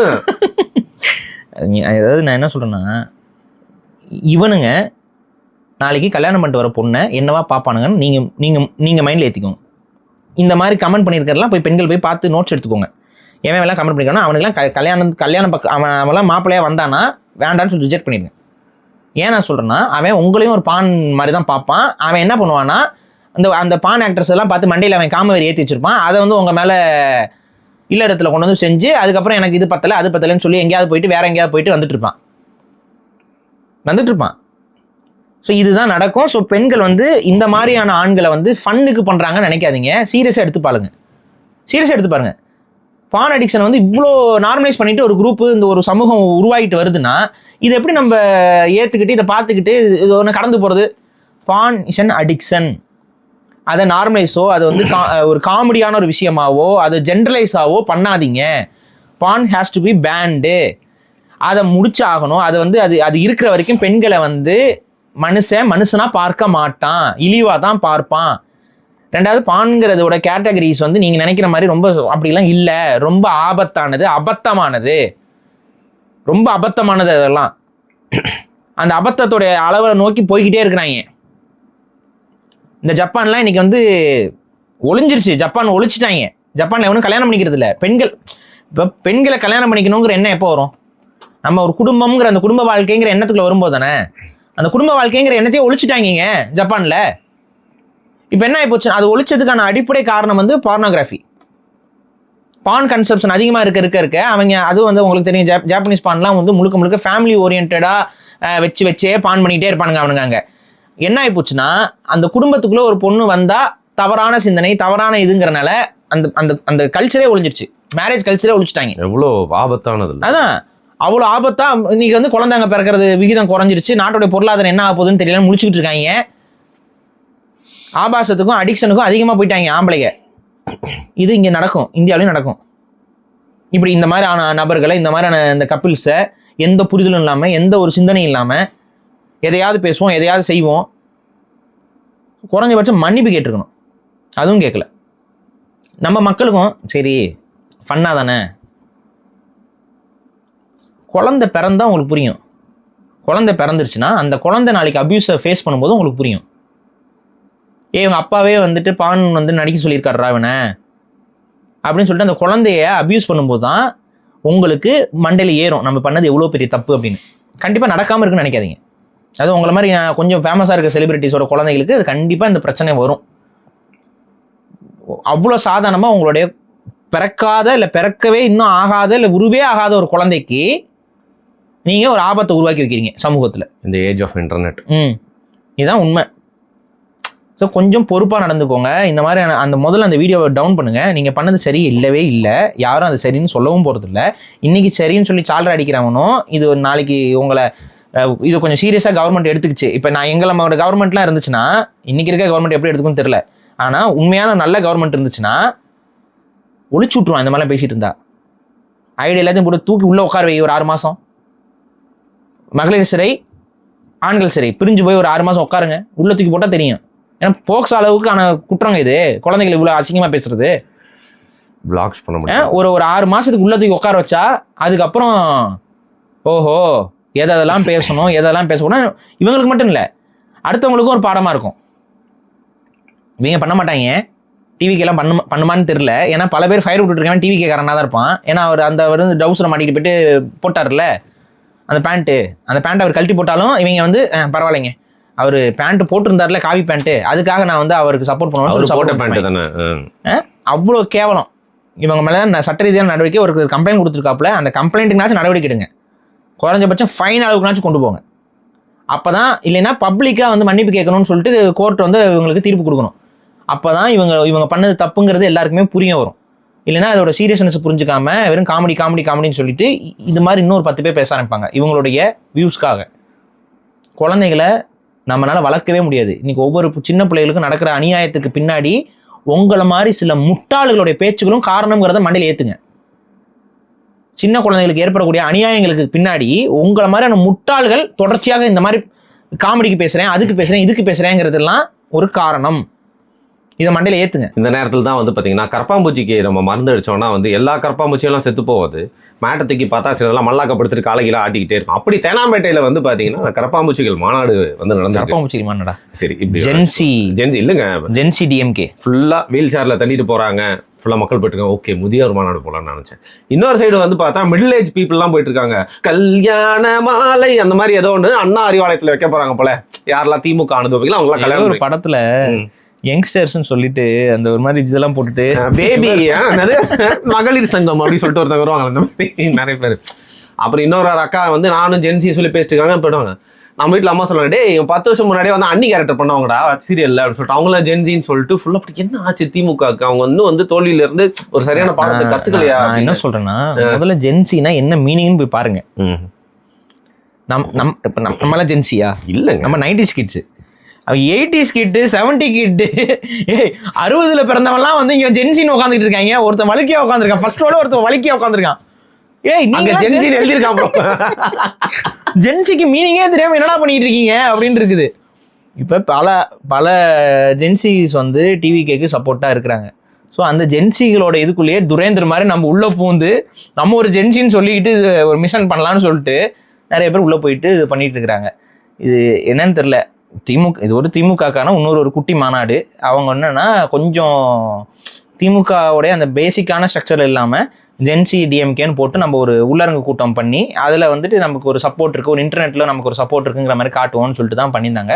அதாவது நான் என்ன சொல்கிறேன்னா, இவனுங்க நாளைக்கு கல்யாணம் பண்ணிட்டு வர பொண்ணை என்னவா பார்ப்பானுங்கன்னு நீங்கள் மைண்டில் ஏற்றிக்கோங்க. இந்த மாதிரி கமெண்ட் பண்ணியிருக்கிறதுலாம் பெண்கள் போய் பார்த்து நோட்ஸ் எடுத்துக்கோங்க. எவன் கமெண்ட் பண்ணிக்கணும், அவனுக்குலாம் கல்யாணம் அவன்லாம் மாப்பிள்ளையாக வந்தானா வேண்டான்னு சொல்லி ரிஜெக்ட் பண்ணிடுங்க. ஏன் நான் சொல்கிறேன்னா, அவன் உங்களையும் ஒரு பான் மாதிரி தான் பார்ப்பான். அவன் என்ன பண்ணுவான்னா, அந்த பான் ஆக்டர்ஸ் எல்லாம் பார்த்து மண்டையில் அவன் காமவெறி ஏற்றி வச்சிருப்பான். அதை வந்து உங்கள் மேலே இல்லறத்தில் கொண்டு வந்து செஞ்சு அதுக்கப்புறம் எனக்கு இது பத்தலை அது பத்தலைன்னு சொல்லி எங்கேயாவது போயிட்டு வேற எங்கேயாவது போயிட்டு வந்துட்டு இருப்பான். ஸோ இதுதான் நடக்கும். ஸோ பெண்கள் வந்து இந்த மாதிரியான ஆண்களை வந்து ஃபன்னுக்கு பண்ணுறாங்கன்னு நினைக்காதீங்க, சீரியஸாக எடுத்து பாருங்க. பான் அடிக்ஷனை வந்து இவ்வளோ நார்மலைஸ் பண்ணிட்டு ஒரு குரூப்பு, இந்த ஒரு சமூகம் உருவாகிட்டு வருதுன்னா இதை எப்படி நம்ம ஏற்றுக்கிட்டு இதை பார்த்துக்கிட்டு இது ஒன்று கடந்து போகிறது? பான் இஸ் அன் அடிக்ஷன். அதை நார்மலைஸோ அது வந்து ஒரு காமெடியான ஒரு விஷயமாவோ அது ஜென்ரலைஸாவோ பண்ணாதீங்க. பான் ஹேஸ் டு பி பேண்டு. அதை முடிச்சாகணும். அது வந்து அது இருக்கிற வரைக்கும் பெண்களை வந்து மனுஷனா பார்க்க மாட்டான், இழிவா தான் பார்ப்பான். ரெண்டாவது, பான்கிறதோட கேட்டகரிஸ் வந்து நீங்க நினைக்கிற மாதிரி ரொம்ப அப்படிலாம் இல்லை, ரொம்ப அபத்தமானது, ரொம்ப அபத்தமானது. அதெல்லாம் அந்த அபத்தத்தோடைய அளவை நோக்கி போய்கிட்டே இருக்கிறாங்க. இந்த ஜப்பான்லாம் இன்னைக்கு வந்து ஒளிஞ்சிருச்சு, ஜப்பான் ஒழிச்சிட்டாங்க. ஜப்பான்ல எவனும் கல்யாணம் பண்ணிக்கிறது இல்லை. இப்போ பெண்களை கல்யாணம் பண்ணிக்கணுங்கிற எண்ணம் எப்போ வரும்? நம்ம ஒரு குடும்பம்ங்கிற அந்த குடும்ப வாழ்க்கைங்கிற எண்ணத்துக்குள்ள வரும்போது தானே. அந்த குடும்ப வாழ்க்கைங்கிற எண்ணத்தையே ஒழிச்சிட்டாங்க ஜப்பான்ல. இப்போ என்ன ஆகிப்போச்சு, அது ஒழிச்சதுக்கான அடிப்படை காரணம் வந்து பார்னோகிராஃபி. பான் கன்செப்ஷன் அதிகமாக இருக்க அவங்க அதுவும் வந்து உங்களுக்கு தெரியும் ஜாப்பனீஸ் பான்லாம் வந்து முழுக்க முழுக்க ஃபேமிலி ஓரியன்டாக வச்சே பான் பண்ணிகிட்டே இருப்பானுங்க அவனுங்க. அங்கே என்ன ஆகிப்போச்சுன்னா அந்த குடும்பத்துக்குள்ளே ஒரு பொண்ணு வந்தால் தவறான சிந்தனை தவறான இதுங்கிறனால அந்த அந்த அந்த கல்ச்சரே ஒழிஞ்சிருச்சு, மேரேஜ் கல்ச்சரே ஒழிச்சிட்டாங்க. எவ்வளோ ஆபத்தானது. அதான் அவ்வளோ ஆபத்தா இன்னைக்கு வந்து குழந்தைங்க பிறக்கிறது விகிதம் குறைஞ்சிருச்சு, நாட்டுடைய பொருளாதாரம் என்ன ஆக போகுதுன்னு தெரியல, முடிச்சுக்கிட்டு இருக்காங்க. ஆபாசத்துக்கும் அடிக்ஷனுக்கும் அதிகமாக போயிட்டாங்க ஆம்பளைங்க. இது இங்கே நடக்கும், இந்தியாவிலையும் நடக்கும். இப்படி இந்த மாதிரியான நபர்களை, இந்த மாதிரியான இந்த கப்பிள்ஸை எந்த புரிதலும் இல்லாமல் எந்த ஒரு சிந்தனையும் இல்லாமல் எதையாவது பேசுவோம், எதையாவது செய்வோம். குறைஞ்சபட்சம் மன்னிப்பு கேட்டிருக்கணும், அதுவும் கேட்கல. நம்ம மக்களுக்கும் சரி ஃபன்னாக தானே, குழந்தை பிறந்தா உங்களுக்கு புரியும். குழந்தை பிறந்துருச்சுன்னா அந்த குழந்தை நாளைக்கு அபியூஸை ஃபேஸ் பண்ணும்போது உங்களுக்கு புரியும். இவங்க அப்பாவே வந்துட்டு பான் வந்து நடிக்க சொல்லியிருக்காருடா இவனை அப்படின்னு சொல்லிட்டு அந்த குழந்தைய அபியூஸ் பண்ணும்போது தான் உங்களுக்கு மண்டையில் ஏறும் நம்ம பண்ணது எவ்வளோ பெரிய தப்பு அப்படின்னு. கண்டிப்பாக நடக்காமல் இருக்குன்னு நினைக்காதீங்க. அது உங்களை மாதிரி கொஞ்சம் ஃபேமஸாக இருக்க செலிபிரிட்டிஸோட குழந்தைகளுக்கு அது கண்டிப்பாக இந்த பிரச்சனை வரும். அவ்வளோ சாதாரணமாக உங்களுடைய பிறக்காத இல்லை பிறக்கவே இன்னும் ஆகாத இல்லை உருவே ஆகாத ஒரு குழந்தைக்கு நீங்கள் ஒரு ஆபத்தை உருவாக்கி வைக்கிறீங்க சமூகத்தில். இந்த ஏஜ் ஆஃப் இன்டர்நெட். இதுதான் உண்மை. ஸோ கொஞ்சம் பொறுப்பாக நடந்துக்கோங்க. இந்த மாதிரி அந்த முதல்ல அந்த வீடியோவை டவுன் பண்ணுங்கள். நீங்கள் பண்ணது சரி இல்லவே இல்லை, யாரும் அது சரின்னு சொல்லவும் போகிறதில்ல. இன்றைக்கி சரின்னு சொல்லி சால்ரை அடிக்கிறவனும் இது ஒரு நாளைக்கு உங்களை இது கொஞ்சம் சீரியஸாக கவர்மெண்ட் எடுத்துக்கிச்சு. இப்போ நான் நம்மளோட கவர்மெண்ட்லாம் இருந்துச்சுன்னா, இன்றைக்கி இருக்க கவர்மெண்ட் எப்படி எடுத்துக்குன்னு தெரில, ஆனால் உண்மையான நல்ல கவர்மெண்ட் இருந்துச்சுன்னா ஒழிச்சு விட்ருவான் இந்த மாதிரிலாம் பேசிகிட்டு இருந்தா. ஐடியா எல்லாத்தையும் போட்டு தூக்கி உள்ளே உட்கார வை ஒரு 6 மாதம். மகளிர் சிறை ஆண்கள் சிறை பிரிஞ்சு போய் ஒரு 6 மாதம் உட்காருங்க, உள்ளே தூக்கி போட்டால் தெரியும். ஏன்னா போக்ஸ் அளவுக்கான குற்றங்க இது, குழந்தைகள் இவ்வளோ அசிங்கமாக பேசுறது. பிளாக்ஸ் பண்ண முடியும். ஒரு 6 மாதத்துக்கு உள்ளே தூக்கி உட்கார வச்சா அதுக்கப்புறம் ஓஹோ எதெல்லாம் பேசணும் எதெல்லாம் பேசக்கூடாது இவங்களுக்கு மட்டும் இல்லை அடுத்தவங்களுக்கும் ஒரு பாடமாக இருக்கும். இவங்க பண்ண மாட்டாங்க, டிவிக்கெல்லாம் பண்ணுமான்னு தெரில. ஏன்னா பல பேர் ஃபயர் விட்டுருக்காங்க டிவி கேட்கறனா தான் இருப்பான். ஏன்னா அவர் அந்த வந்து டவுசரை மாட்டிட்டு போயிட்டு போட்டார்ல அந்த பேண்ட்டு அவர் கழட்டி போட்டாலும் இவங்க வந்து பரவாயில்லைங்க அவர் பேண்ட் போட்டிருந்தார்ல காவி பேண்ட்டு, அதுக்காக நான் வந்து அவருக்கு சப்போர்ட் பண்ணுவேன். அவ்வளோ கேவலம் இவங்க மேலே சட்ட ரீதியான நடவடிக்கை. ஒரு கம்ப்ளைண்ட் கொடுத்துருக்காப்புல, அந்த கம்ப்ளைண்ட்டுக்குனாச்சும் நடவடிக்கை எடுங்க, குறைஞ்சபட்சம் ஃபைன் அளவுக்குனாச்சும் கொண்டு போங்க. அப்போ தான் இல்லைன்னா பப்ளிக்காக வந்து மன்னிப்பு கேட்கணும்னு சொல்லிட்டு கோர்ட் வந்து இவங்களுக்கு தீர்ப்பு கொடுக்கணும். அப்போ தான் இவங்க பண்ணது தப்புங்கிறது எல்லாருக்குமே புரிய வரும். இல்லைன்னா அதோட சீரியஸ்னஸ் புரிஞ்சுக்காம வெறும் காமெடின்னு சொல்லிட்டு இது மாதிரி இன்னொரு 10 பேர் பேச ஆரம்பிப்பாங்க இவங்களுடைய வியூஸ்க்காக. குழந்தைகளை நம்மளால் வளர்க்கவே முடியாது. இன்னைக்கு ஒவ்வொரு சின்ன பிள்ளைகளுக்கும் நடக்கிற அநியாயத்துக்கு பின்னாடி உங்களை மாதிரி சில முட்டாள்களுடைய பேச்சுகளும் காரணங்கிறத மண்டையில் ஏற்றுங்க. சின்ன குழந்தைகளுக்கு ஏற்படக்கூடிய அநியாயங்களுக்கு பின்னாடி உங்களை மாதிரியான முட்டாள்கள் தொடர்ச்சியாக இந்த மாதிரி காமெடிக்கு பேசுகிறேன், அதுக்கு பேசுகிறேன், இதுக்கு பேசுகிறேங்கிறதுலாம் ஒரு காரணம். இதை மண்டையில் ஏற்றுங்க. இந்த நேரத்தில் தான் வந்து பார்த்தீங்கன்னா கரப்பாம்பூச்சிக்கு நம்ம மருந்து அடித்தோம்னா வந்து எல்லா கரப்பாம்பூச்சியெல்லாம் செத்து போகாது. மேட்டை தூக்கி பார்த்தா சிலதெல்லாம் மல்லாக்கப்படுத்திட்டு காலையில் ஆட்டிக்கிட்டே இருக்கும். அப்படி தேனாம்பேட்டையில் வந்து பார்த்தீங்கன்னா கரப்பாம்பூச்சிகள் மாநாடு வந்து நடந்து. கரப்பாம்பூச்சிகள் மாநாடா? சரி, இப்படி ஜென்சி இல்லைங்க, ஜென்சி டிஎம்கே ஃபுல்லாக வீல் சேரில் தள்ளிட்டு போகிறாங்க, ஃபுல்லாக மக்கள் போயிட்டுருக்காங்க. ஓகே, முதியோர் மாநாடு போகலான்னு நினச்சேன். இன்னொரு சைடு வந்து பார்த்தா மிடில் ஏஜ் பீப்புளெலாம் போயிட்டு இருக்காங்க. கல்யாண மாலை அந்த மாதிரி ஏதோ ஒன்று அண்ணா அறிவாலயத்தில் வைக்க போகிறாங்க போல. யாரெல்லாம் திமுக அனுபவிக்கலாம் அவங்களாம் கல்யாணம். ஒரு படத்தில் யங்ஸ்டர்ஸ்ன்னு சொல்லிட்டு அந்த ஒரு மாதிரி இதெல்லாம் போட்டுட்டு பேபி மகளிர் சங்கம் அப்படின்னு சொல்லிட்டு ஒருத்தவங்க வருவாங்க, அந்த மாதிரி நிறைய பேர். அப்புறம் இன்னொரு அக்கா வந்து நானும் ஜென்சி சொல்லி பேசிட்டு இருக்காங்க. போயிடுவாங்க. நம்ம வீட்டில் அம்மா சொல்லுவாங்க, டே 10 வருஷம் முன்னாடியே வந்து அன்னி கேரக்டர் பண்ணவங்கடா சீரியல்ல அப்படின்னு சொல்லிட்டு அவங்கள ஜென்சின்னு சொல்லிட்டு ஃபுல்லாக அப்படி என்ன ஆச்சு திமுகவுக்கு? அவங்க இன்னும் வந்து தோல்வியில இருந்து ஒரு சரியான பாடத்தை கத்துக்கலையா? என்ன சொல்றேன்னா, முதல்ல ஜென்சினா என்ன மீனிங்னு போய் பாருங்க. நம்மளாம் ஜென்சியா இல்லைங்க, நம்ம 90s கிட்ஸ். 80s கிட்டு 70 கிட்டு 60ல பிறந்தவன்லாம் வந்து இங்க ஜென்சின்னு உட்காந்துட்டு இருக்காங்க. ஒருத்தன் வலிக்கையா உட்காந்துருக்கான், ஃபர்ஸ்ட் ரோல ஒருத்தன் வலிக்கையா உட்காந்துருக்கான். ஜென்சிக்கு மீனிங்கே தெரியாம என்னடா பண்ணிட்டு இருக்கீங்க அப்படின்னு இருக்குது. இப்ப பல ஜென்சிஸ் வந்து டிவிகேக்கு சப்போர்ட்டா இருக்கிறாங்க. ஸோ அந்த ஜென்சிகளோட இதுக்குள்ளேயே துரேந்தர் மாதிரி நம்ம உள்ள பூந்து நம்ம ஒரு ஜென்சின்னு சொல்லிக்கிட்டு ஒரு மிஷன் பண்ணலான்னு சொல்லிட்டு நிறைய பேர் உள்ள போயிட்டு இது பண்ணிட்டு இருக்கிறாங்க. இது என்னன்னு தெரியல. இது ஒரு திமுகக்கான இன்னொரு குட்டி மாநாடு. அவங்க என்னன்னா கொஞ்சம் திமுகவுடைய அந்த பேசிக்கான ஸ்ட்ரக்சர் இல்லாமல் ஜென்சி டிஎம்கேன்னு போட்டு நம்ம ஒரு உள்ளரங்கு கூட்டம் பண்ணி அதில் வந்துட்டு நமக்கு ஒரு சப்போர்ட் இருக்குது, ஒரு இன்டர்நெட்டில் நமக்கு ஒரு சப்போர்ட் இருக்குங்கிற மாதிரி காட்டுவோம்னு சொல்லிட்டு தான் பண்ணியிருந்தாங்க.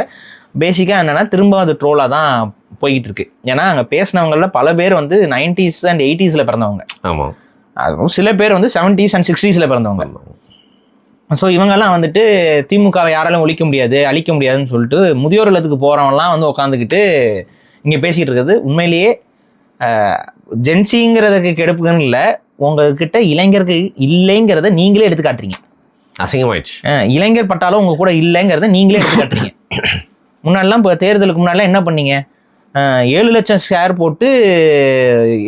பேசிக்காக என்னென்னா திரும்ப அது ட்ரோலாக தான் போய்கிட்டு இருக்கு. ஏன்னா அங்கே பேசினவங்களில் பல பேர் வந்து 90s and 80s பிறந்தவங்க. ஆமாம். சில பேர் வந்து 70s and 60s பிறந்தவங்க. ஸோ இவங்கெல்லாம் வந்துட்டு திமுகவை யாராலும் ஒழிக்க முடியாது, அழிக்க முடியாதுன்னு சொல்லிட்டு முதியோர் இல்லத்துக்கு போகிறவங்கலாம் வந்து உட்காந்துக்கிட்டு இங்கே பேசிகிட்டு இருக்கிறது உண்மையிலேயே ஜென்சிங்கிறதுக்கு கெடுப்புன்னு இல்லை, உங்ககிட்ட இளைஞர்கள் இல்லைங்கிறத நீங்களே எடுத்து காட்டுறீங்க. அசிங்கமாயிடுச்சு. இளைஞர் பட்டாலும் உங்க கூட இல்லைங்கிறத நீங்களே எடுத்து காட்டுறீங்க. முன்னாடிலாம் இப்போ தேர்தலுக்கு முன்னாடிலாம் என்ன பண்ணீங்க, 7 லட்சம் ஷேர் போட்டு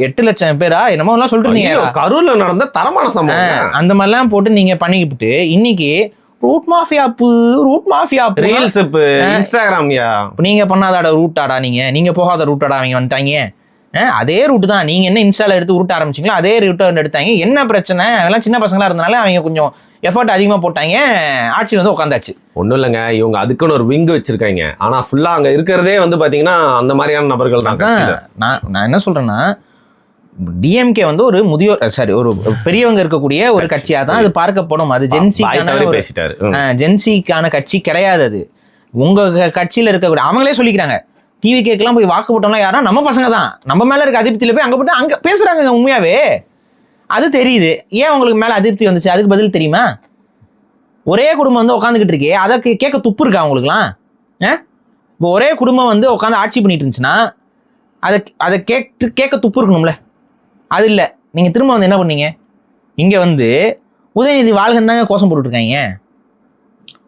8 லட்சம் பேரா என்னமோ எல்லாம் சொல்லிட்டு இருந்தீங்க. கரூர்ல நடந்த தரமான சம்பவம் அந்த மாதிரிலாம் போட்டு நீங்க பண்ணிக்கிட்டு இன்னைக்கு ரூட் மாஃபியாப்பு ரீல்ஸ் இன்ஸ்டாகிராம் நீங்க பண்ணாதாட ரூட்டாடா, நீங்க போகாத ரூட்டாடா அவங்க வந்துட்டாங்க. அதே ரூட் தான் நீங்க என்ன இன்ஸ்டால எடுத்து உருட்ட ஆரம்பிச்சிங்களோ அதே ரூட்டை எடுத்தாங்க. என்ன பிரச்சனை, அதெல்லாம் சின்ன பசங்களா இருந்தனால அவங்க கொஞ்சம் எஃபர்ட் அதிகமா போட்டாங்க, ஆட்சி வந்து உட்காந்தாச்சு. ஒன்றும் இல்லைங்க, இவங்க அதுக்குன்னு ஒரு விங்கு வச்சிருக்காங்க. ஆனா ஃபுல்லா அங்க இருக்கிறதே வந்து பாத்தீங்கன்னா அந்த மாதிரியான நபர்கள் தான். நான் என்ன சொல்றேன்னா, டிஎம்கே வந்து ஒரு முதியோர் ஒரு பெரியவங்க இருக்கக்கூடிய ஒரு கட்சியா தான் அது பார்க்கப்படும். அது ஜென்சிக்கான கட்சி கிடையாது. அது உங்க கட்சியில இருக்கக்கூடிய அவங்களே சொல்லிக்கிறாங்க. டிவிகேக்கெல்லாம் போய் வாக்கு போட்டோம்னா யாரா நம்ம பசங்க தான், நம்ம மேல இருக்க அதிருப்தியில போய் அங்க போட்டு அங்க பேசுறாங்க. உண்மையாவே அது தெரியுது. ஏன் உங்களுக்கு மேல அதிருப்தி வந்துச்சு, அதுக்கு பதில் தெரியுமா? ஒரே குடும்பம் வந்து உட்காந்துக்கிட்டு இருக்கே, அதை கேட்க துப்பு இருக்கா அவங்களுக்குலாம்? இப்போ ஒரே குடும்பம் வந்து உட்காந்து ஆட்சி பண்ணிட்டு இருந்துச்சுன்னா அதை கேட்க துப்பு இருக்கணும்ல. அது இல்லை. நீங்க திரும்ப வந்து என்ன பண்ணீங்க, இங்க வந்து உதயநிதி வாழ்கன் தாங்க கோஷம் போட்டுட்டு இருக்காங்க.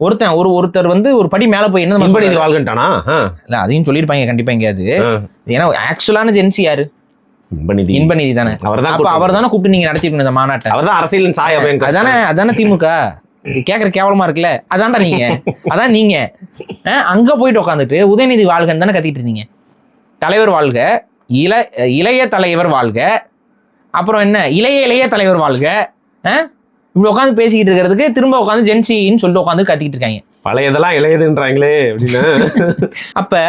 ஒருத்தர் வந்து ஒரு படி மேல போய் என்ன வாழ்கன்ட்டானா இல்ல அதையும் சொல்லியிருப்பாங்க கண்டிப்பா எங்கேயாவது. ஏன்னா ஆக்சுவலான ஜென்சி யாரு, இன்பநிதி தானே. அவர் தானே கூப்பிட்டு நீங்க நடத்திக்கணும் இந்த மாநாட்டை. அவர் தான் அரசியலின் சாய. அதானே திமுக. கேட்கற கேவலமா இருக்குல்ல, அதான்டா நீங்க. அதான் நீங்க அங்க போயிட்டு உட்காந்துட்டு உதயநிதி வாழ்கன்னு தானே கத்திட்டு இருந்தீங்க. தலைவர் வாழ்க, இளைய தலைவர் வாழ்க, அப்புறம் என்ன இளைய தலைவர் வாழ்க. இப்படி உட்காந்து பேசிக்கிட்டு இருக்கிறதுக்கு திரும்ப உட்காந்து ஜென்சின்னு சொல்லிட்டு உட்காந்து கத்திக்கிட்டு இருக்காங்க. பழையதெல்லாம் இளையதுன்றாங்களே அப்படின்னு. அப்ப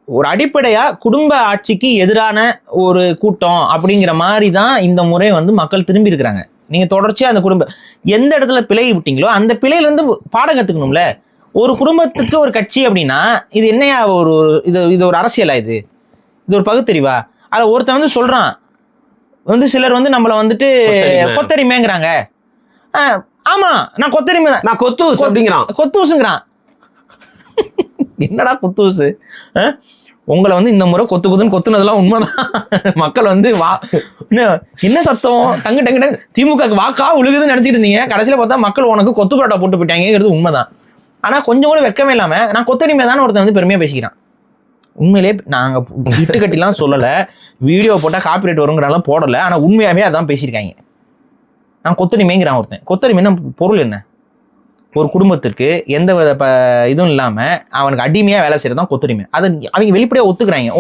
ஒரு அடிப்படையா குடும்ப ஆட்சிக்கு எதிரான ஒரு கூட்டம் அப்படிங்கிற மாதிரி தான் இந்த முறை வந்து மக்கள் திரும்பி இருக்கிறாங்க. நீங்க தொடர்ச்சியா அந்த குடும்ப எந்த இடத்துல பிழை விட்டீங்களோ அந்த பிழையில இருந்து பாடம் கத்துக்கணும்ல. ஒரு குடும்பத்துக்கு ஒரு கட்சி அப்படின்னா இது என்னையா ஒரு இது ஒரு அரசியலா, இது ஒரு பகுத்தறிவா? அதுல ஒருத்தன் வந்து சொல்றான் வந்து சிலர் வந்து நம்மள வந்துட்டு கொத்தரிமைங்கிறாங்க. ஆமா நான் கொத்தரிமை தான், நான் கொத்தூஸ் அப்படிங்கிறான், கொத்தூசுங்கிறான். என்னடா கொத்தூசு? உங்களை வந்து இந்த முறை கொத்துன்னு கொத்துனதெல்லாம் உண்மைதான். மக்கள் வந்து என்ன சத்தம் டங்கு டங்கு டங்கு திமுக வாக்கா உழுகுதுன்னு நினைச்சிட்டு இருந்தீங்க. கடைசியில பார்த்தா மக்கள் உனக்கு கொத்து பரோட்டா போட்டு போயிட்டாங்கிறது உண்மைதான். ஆனா கொஞ்சம் கூட வெக்கமே இல்லாம நான் கொத்தடிமை தானே ஒருத்தன் வந்து பெருமையா பேசிக்கிறான். உண்மையிலே நாங்க இட்டு கட்டிலாம் சொல்லல, வீடியோ போட்டா காப்பிரைட் வருங்கிறனால போடல. ஆனா உண்மையாவே அதான் பேசியிருக்காங்க. நான் கொத்தடிமைங்கிறான் ஒருத்தன். கொத்தடிமைன்னா பொருள் என்ன? ஒரு குடும்பத்திற்கு எந்த வித இதுவும் இல்லாம அவனுக்கு அடிமையா வேலை செய்யறதான் கொத்தடிமை. அதை அவங்க வெளிப்படையா ஒத்துக்கிறாங்க.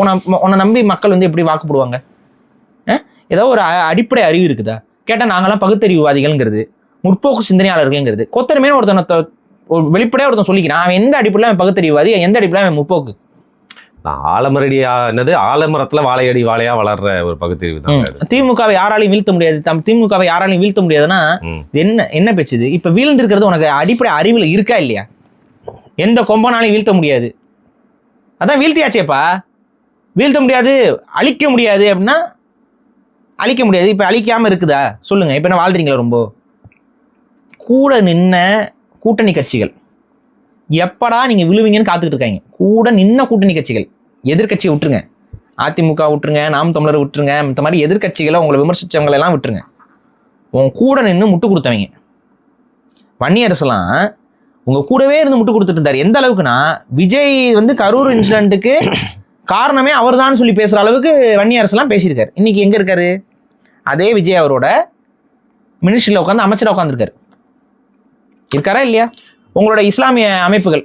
உன்னை நம்பி மக்கள் வந்து எப்படி வாக்குப்படுவாங்க? ஏதோ ஒரு அடிப்படை அறிவு இருக்குதா கேட்டா நாங்கெல்லாம் பகுத்தறிவுவாதிகள்ங்கிறது, முற்போக்கு சிந்தனையாளர்கள்ங்கிறது. கொத்தடிமைன்னு ஒருத்தன் வெளிப்படையா ஒருத்தன் சொல்லிக்கிறான். அவன் எந்த அடிப்படையில் அவன் பகுத்தறிவுவாதி, எந்த அடிப்படையில் அவன் முற்போக்கு? ஆலமரடியா என்னது ஆலமரத்துல வாழையடி வாழையா வளர்ற ஒரு பகுத்தறிவு தான். திமுகவை யாராலையும் வீழ்த்த முடியாது, திமுகவை யாராலையும் வீழ்த்த முடியாதுன்னா என்ன பேச்சுது? இப்ப வீழ்ந்திருக்கிறது உனக்கு அடிப்படை அறிவுல இருக்கா இல்லையா? எந்த கொம்பனாலையும் வீழ்த்த முடியாது, அதான் வீழ்த்தியாச்சேப்பா. வீழ்த்த முடியாது, அழிக்க முடியாது அப்படின்னா அழிக்க முடியாது. இப்ப அழிக்காம இருக்குதா சொல்லுங்க? இப்ப என்ன வாழ்றீங்களா? ரொம்ப கூட நின்ன கூட்டணி கட்சிகள் எப்படா நீங்க விழுவீங்கன்னு காத்துக்கிட்டு இருக்காங்க. கூட நின்ன கூட்டணி கட்சிகள், எதிர்கட்சியை விட்டுருங்க, அதிமுக விட்டுருங்க, நாம் தமிழர் விட்டுருங்க, இந்த மாதிரி எதிர்கட்சிகளை உங்களை விமர்சிச்சவங்களை எல்லாம் விட்டுருங்க. உங்க கூட நின்று முட்டு கொடுத்தவங்க வன்னியரசுலாம் உங்க கூடவே இருந்து முட்டு கொடுத்துட்டு இருந்தாரு. எந்த அளவுக்குன்னா விஜய் வந்து கரூர் இன்சிடென்ட்டுக்கு காரணமே அவர் தான் சொல்லி பேசுற அளவுக்கு வன்னியரசுலாம் பேசியிருக்காரு. இன்னைக்கு எங்க இருக்காரு? அதே விஜய் அவரோட மினிஸ்ட்ரியில் உட்காந்து அமைச்சராக உட்காந்துருக்காரு. இருக்காரா இல்லையா? உங்களோட இஸ்லாமிய அமைப்புகள்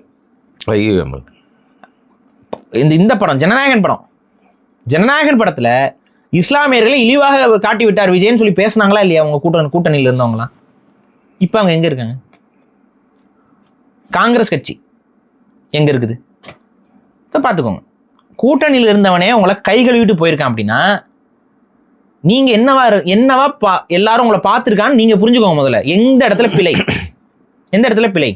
இந்த படம் ஜனநாயகன் படத்துல இஸ்லாமியர்களை இழிவாக காட்டி விட்டார் விஜய்ன்னு சொல்லி பேசினாங்களா இல்லையா? உங்க கூட்டணியில் இருந்தவங்களாம் இப்ப அவங்க எங்க இருக்காங்க? காங்கிரஸ் கட்சி எங்க இருக்குது பார்த்துக்கோங்க. கூட்டணியில் இருந்தவனே உங்களை கை கழுவிட்டு போயிருக்கான் அப்படின்னா நீங்க என்னவா எல்லாரும் உங்களை பார்த்துருக்கான்னு நீங்க புரிஞ்சுக்கோங்க முதல்ல. எந்த இடத்துல பிழை?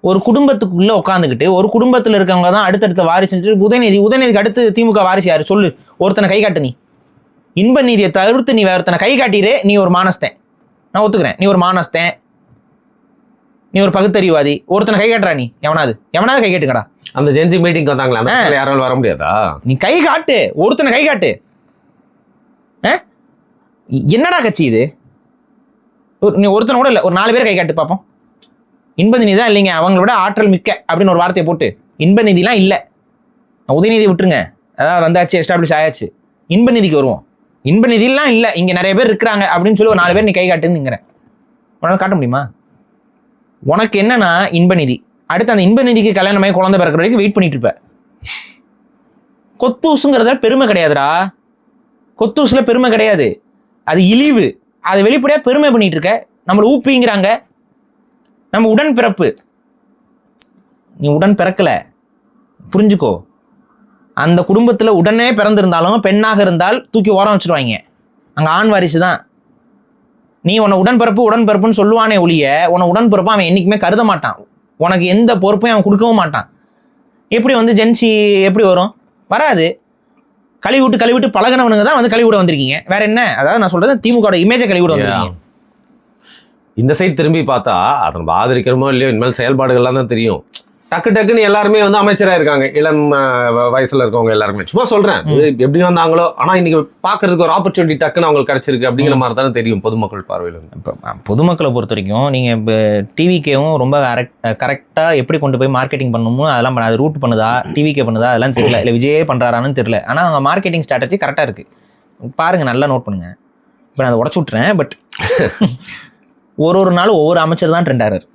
ஒரு குடும்பத்துக்குள்ள உட்காந்துக்கிட்டு ஒரு குடும்பத்துல இருக்கவங்க தான் அடுத்தடுத்த வாரிசு. உதயநிதிக்கு அடுத்து திமுக வாரிசு யாரு சொல்லு? ஒருத்தனை கை காட்டு. நீ இன்ப நீதியை தவிர்த்து நீ ஒருத்தனை கை காட்டிரே, நீ ஒரு மானஸ்தேன். நான் ஒத்துக்கிறேன், நீ ஒரு மானஸ்தேன், நீ ஒரு பகுத்தறிவாதி. ஒருத்தனை கை காட்டுறா, நீ எவனாவது கை காட்டுங்கடா. அந்த ஜென்சி மீட்டிங் வந்தாங்களா, யாராலும் வர முடியாதா? நீ கை காட்டு, ஒருத்தனை கை காட்டு. என்னடா கட்சி இது? நீ ஒருத்தனை கூட இல்லை, ஒரு 4 பேர் கை காட்டு பார்ப்போம். இன்பநிதி தான் இல்லைங்க, அவங்களோட ஆற்றல் மிக்க அப்படின்னு ஒரு வார்த்தையை போட்டு. இன்பநிதிலாம் இல்லை, உதயநிதி விட்டுருங்க, அதாவது வந்தாச்சு, எஸ்டாப்ளிஷ் ஆயாச்சு. இன்பநிதிக்கு வருவோம். இன்பநிதியெல்லாம் இல்லை, இங்கே நிறைய பேர் இருக்கிறாங்க அப்படின்னு சொல்லி ஒரு 4 பேர் நீ கை காட்டுங்கிறேன். உன்னால காட்ட முடியுமா? உனக்கு என்னன்னா இன்பநிதி, அடுத்து அந்த இன்பநிதிக்கு கல்யாணமாகி குழந்தை பிறக்கிற வரைக்கும் வெயிட் பண்ணிட்டு இருப்ப. கொத்தூசுங்கிறத பெருமை கிடையாதுடா. கொத்தூசுல பெருமை கிடையாது, அது இழிவு. அதை வெளிப்படையா பெருமை பண்ணிட்டு இருக்க. நம்மளை ஊப்பிங்கிறாங்க. நம்ம உடன் பிறப்பு. நீ உடன் பிறக்கல, புரிஞ்சுக்கோ. அந்த குடும்பத்துல உடனே பிறந்திருந்தாலும் பெண்ணாக இருந்தால் தூக்கி ஓரம் வச்சிருவாங்க. அங்க ஆண் வாரிசு தான். நீ உன்னை உடன்பிறப்புன்னு சொல்லுவானே ஒழிய உன்னை உடன்பிறப்பா அவன் என்னைக்குமே கருத மாட்டான். உனக்கு எந்த பொறுப்பையும் அவன் கொடுக்கவும் மாட்டான். எப்படி வந்து ஜென்சி எப்படி வரும்? வராது. கழுவி விட்டு பழகினவனுங்க தான் வந்து கழுவி விட வந்திருக்கீங்க. வேற என்ன? அதாவது நான் சொல்றது திமுக இமேஜை கழுவி விட வந்திருக்கீங்க. இந்த சைட் திரும்பி பார்த்தா அதை நம்ம ஆதரிக்கிறோமோ இல்லையோ, இனிமேல் செயல்பாடுகள்லாம் தான் தெரியும். டக்குன்னு எல்லாருமே வந்து அமைச்சராக இருக்காங்க, இளம் வயசுல இருக்கவங்க எல்லாருமே. சும்மா சொல்றேன், எப்படி வந்தாங்களோ. ஆனா இன்னைக்கு பாக்குறதுக்கு ஒரு ஆப்பர்ச்சுனிட்டி டக்குன்னு அவங்களுக்கு கிடைச்சிருக்கு அப்படிங்கிற மாதிரி தானே தெரியும் பொதுமக்கள் பார்வையில். இப்போ பொதுமக்களை பொறுத்த வரைக்கும் நீங்க இப்போ டிவிகேவும் ரொம்ப கரெக்டா எப்படி கொண்டு போய் மார்க்கெட்டிங் பண்ணணுமோ அதெல்லாம் அது ரூட் பண்ணுதா, டிவிகே பண்ணுதா அதெல்லாம் தெரியல, இல்லை விஜயே பண்றாரான்னு தெரியல. ஆனா அவங்க மார்க்கெட்டிங் ஸ்ட்ராட்டஜி கரெக்டா இருக்கு. பாருங்க, நல்லா நோட் பண்ணுங்க. இப்போ நான் அதை உடச்சு விட்டுறேன். பட் ஒரு நாள் ஒவ்வொரு அமைச்சர் தான் ட்ரெண்ட் ஆகிறார்.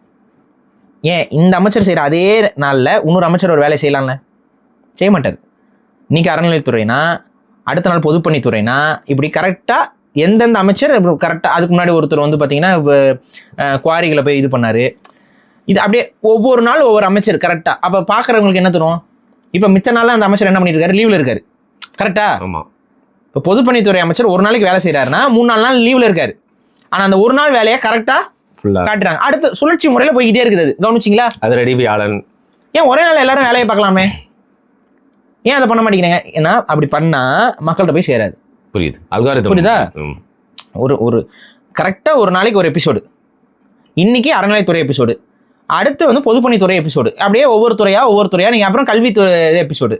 ஏன் இந்த அமைச்சர் செய்கிற அதே நாளில் இன்னொரு அமைச்சர் ஒரு வேலையை செய்யலாம்ல? செய்ய மாட்டார். இன்றைக்கி அறநிலையத்துறைனா, அடுத்த நாள் பொதுப்பணித்துறைனா, இப்படி கரெக்டாக எந்தெந்த அமைச்சர் கரெக்டாக. அதுக்கு முன்னாடி ஒருத்தர் வந்து பார்த்தீங்கன்னா குவாரிகளை போய் இது பண்ணார். இது அப்படியே ஒவ்வொரு நாள் ஒவ்வொரு அமைச்சர் கரெக்டாக. அப்போ பார்க்குறவங்களுக்கு என்ன தரும்? இப்போ மித்த நாளில் அந்த அமைச்சர் என்ன பண்ணிட்டு இருக்காரு? லீவில் இருக்காரு. கரெக்டாக? ஆமாம். இப்போ பொதுப்பணித்துறை அமைச்சர் ஒரு நாளைக்கு வேலை செய்கிறாருன்னா 3-4 நாள் லீவில் இருக்காரு. ஆனால் அந்த ஒரு நாள் வேலையை கரெக்டாக காட்டுறாங்க. அடுத்து சுழற்சி முறையில போய்கிட்டே இருக்குது. கவனிச்சிங்களா? அது ரெடி வியாழன். ஏன் ஒரே நாள் எல்லாரும் வேலையை பார்க்கலாமே? ஏன் அதை பண்ண மாட்டேங்கிறீங்க? ஏன்னா அப்படி பண்ணா மக்கள்கிட்ட போய் சேராது. புரியுது. அல்காரிதம் புரியுதா? ஒரு கரெக்டா ஒரு நாளைக்கு ஒரு எபிசோடு. இன்னைக்கு அறநிலையத்துறை எபிசோடு, அடுத்து வந்து பொதுப்பணித்துறை எபிசோடு, அப்படியே ஒவ்வொரு துறையா நீங்க அப்புறம் கல்வித்துறை எபிசோடு,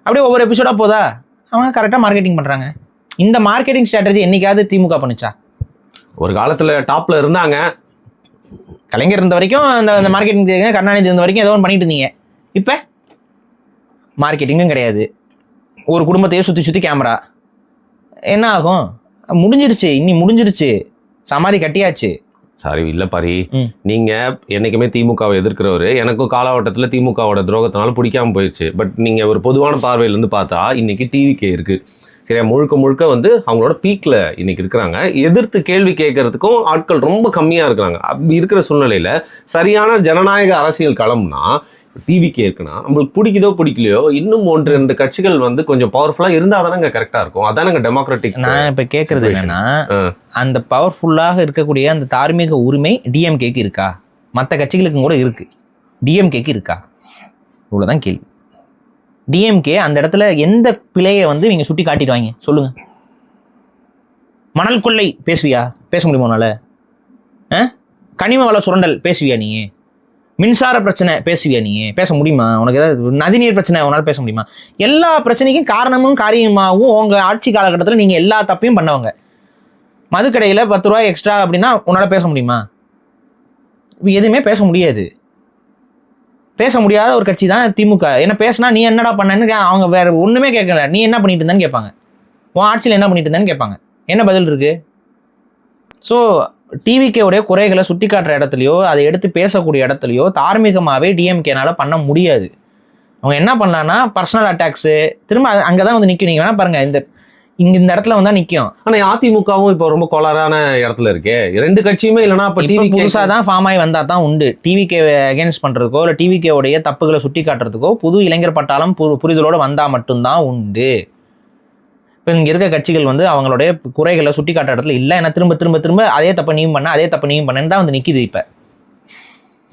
அப்படியே ஒவ்வொரு எபிசோடா போதா? அவங்க கரெக்டா மார்க்கெட்டிங் பண்றாங்க. இந்த மார்க்கெட்டிங் ஸ்ட்ராட்டஜி என்னைக்காவது திமுக பண்ணுச்சா? ஒரு காலத்துல டாப்ல இருந்தாங்க. கலைஞர் இருந்த வரைக்கும் அந்த மார்க்கெட்டிங், கருணாநிதி இருந்த வரைக்கும் ஏதோ ஒன்று பண்ணிட்டு இருந்தீங்க. இப்போ மார்க்கெட்டிங்கும் கிடையாது. ஒரு குடும்பத்தையே சுற்றி கேமரா. என்ன ஆகும்? முடிஞ்சிருச்சு. சமாதி கட்டியாச்சு. சாரி இல்லை பாரி, நீங்க என்னைக்குமே திமுகவை எதிர்க்கிறவரு. எனக்கும் காலகட்டத்தில் திமுகவோட துரோகத்தினால பிடிக்காம போயிடுச்சு. பட் நீங்க ஒரு பொதுவான பார்வையிலேருந்து பார்த்தா இன்னைக்கு டிவிகே இருக்கு சரியா, முழுக்க வந்து அவங்களோட பீக்ல இன்னைக்கு இருக்கிறாங்க. எதிர்த்து கேள்வி கேட்கறதுக்கும் ஆட்கள் ரொம்ப கம்மியா இருக்கிறாங்க. அப்படி இருக்கிற சூழ்நிலையில சரியான ஜனநாயக அரசியல் களம்னா டிவிகே இருக்குன்னா, நம்மளுக்கு பிடிக்குதோ பிடிக்கலையோ இன்னும் 1-2 கட்சிகள் வந்து கொஞ்சம் பவர்ஃபுல்லா இருந்தா தானே கரெக்டா இருக்கும். அதானங்க டெமோக்ராட்டிக். நான் இப்ப கேட்கறது என்னன்னா, அந்த பவர்ஃபுல்லாக இருக்கக்கூடிய அந்த தார்மீக உரிமை டிஎம்கேக்கு இருக்கா? மற்ற கட்சிகளுக்கும் கூட இருக்கு, டிஎம்கேக்கு இருக்கா? இவ்வளவுதான் கேள்வி. டிஎம்கே அந்த இடத்துல எந்த பிழையை வந்து நீங்க சுட்டி காட்டிடுவாங்க சொல்லுங்க? மணல் கொள்ளை பேசுவியா? பேச முடியுமா உன்னால? கனிம வள சுரண்டல் பேசுவியா நீ? மின்சார பிரச்சனை பேசுவியா நீ? பேச முடியுமா? உனக்கு ஏதாவது நதிநீர் பிரச்சனை உன்னால பேச முடியுமா? எல்லா பிரச்சனைக்கும் காரணமும் காரியமாகவும் உங்க ஆட்சி காலகட்டத்தில் நீங்க எல்லா தப்பையும் பண்ணவங்க. மதுக்கடையில் 10 ரூபாய் எக்ஸ்ட்ரா அப்படின்னா உன்னால பேச முடியுமா? எதுவுமே பேச முடியாது. பேச முடியாத ஒரு கட்சி தான் திமுக. என்ன பேசினா நீ என்னடா பண்ணன்னு அவங்க வேற ஒண்ணுமே கேட்கல. நீ என்ன பண்ணிட்டு இருந்தான்னு கேட்பாங்க. உன் ஆட்சியில் என்ன பண்ணிட்டு இருந்தான்னு கேட்பாங்க. என்ன பதில் இருக்கு? ஸோ டிவிகேவுடைய குறைகளை சுட்டி காட்டுற இடத்துலையோ அதை எடுத்து பேசக்கூடிய இடத்துலையோ தார்மீகமாகவே டிஎம்கேனால பண்ண முடியாது. அவங்க என்ன பண்ணலான்னா பர்சனல் அட்டாக்ஸு திரும்ப அங்கே தான் வந்து நிற்கும். நீங்கள் வேணா பாருங்க, இந்த இடத்துல வந்தா நிற்கும். ஆனால் அதிமுகவும் இப்போ ரொம்ப கோளாறான இடத்துல இருக்கே. 2 கட்சியுமே இல்லைனா இப்போ டிவி புதுசாக தான் ஃபார்ம் ஆகி வந்தால் தான் உண்டு. டிவிகே அகேன்ஸ்ட் பண்ணுறதுக்கோ இல்லை டிவிகேவுடைய தப்புகளை சுட்டி காட்டுறதுக்கோ புது இளைஞர் பட்டாளம் புரிதலோடு வந்தால் மட்டும்தான் உண்டு. இப்போ இங்கே இருக்க கட்சிகள் வந்து அவங்களுடைய குறைகளை சுட்டி காட்டுற இடத்துல இல்லை, ஏன்னா திரும்ப திரும்ப திரும்ப அதே தப்பை நீயும் பண்ண, அதே தப்பை நீயும் பண்ணேன்னு தான் வந்து நிற்கிது இப்போ.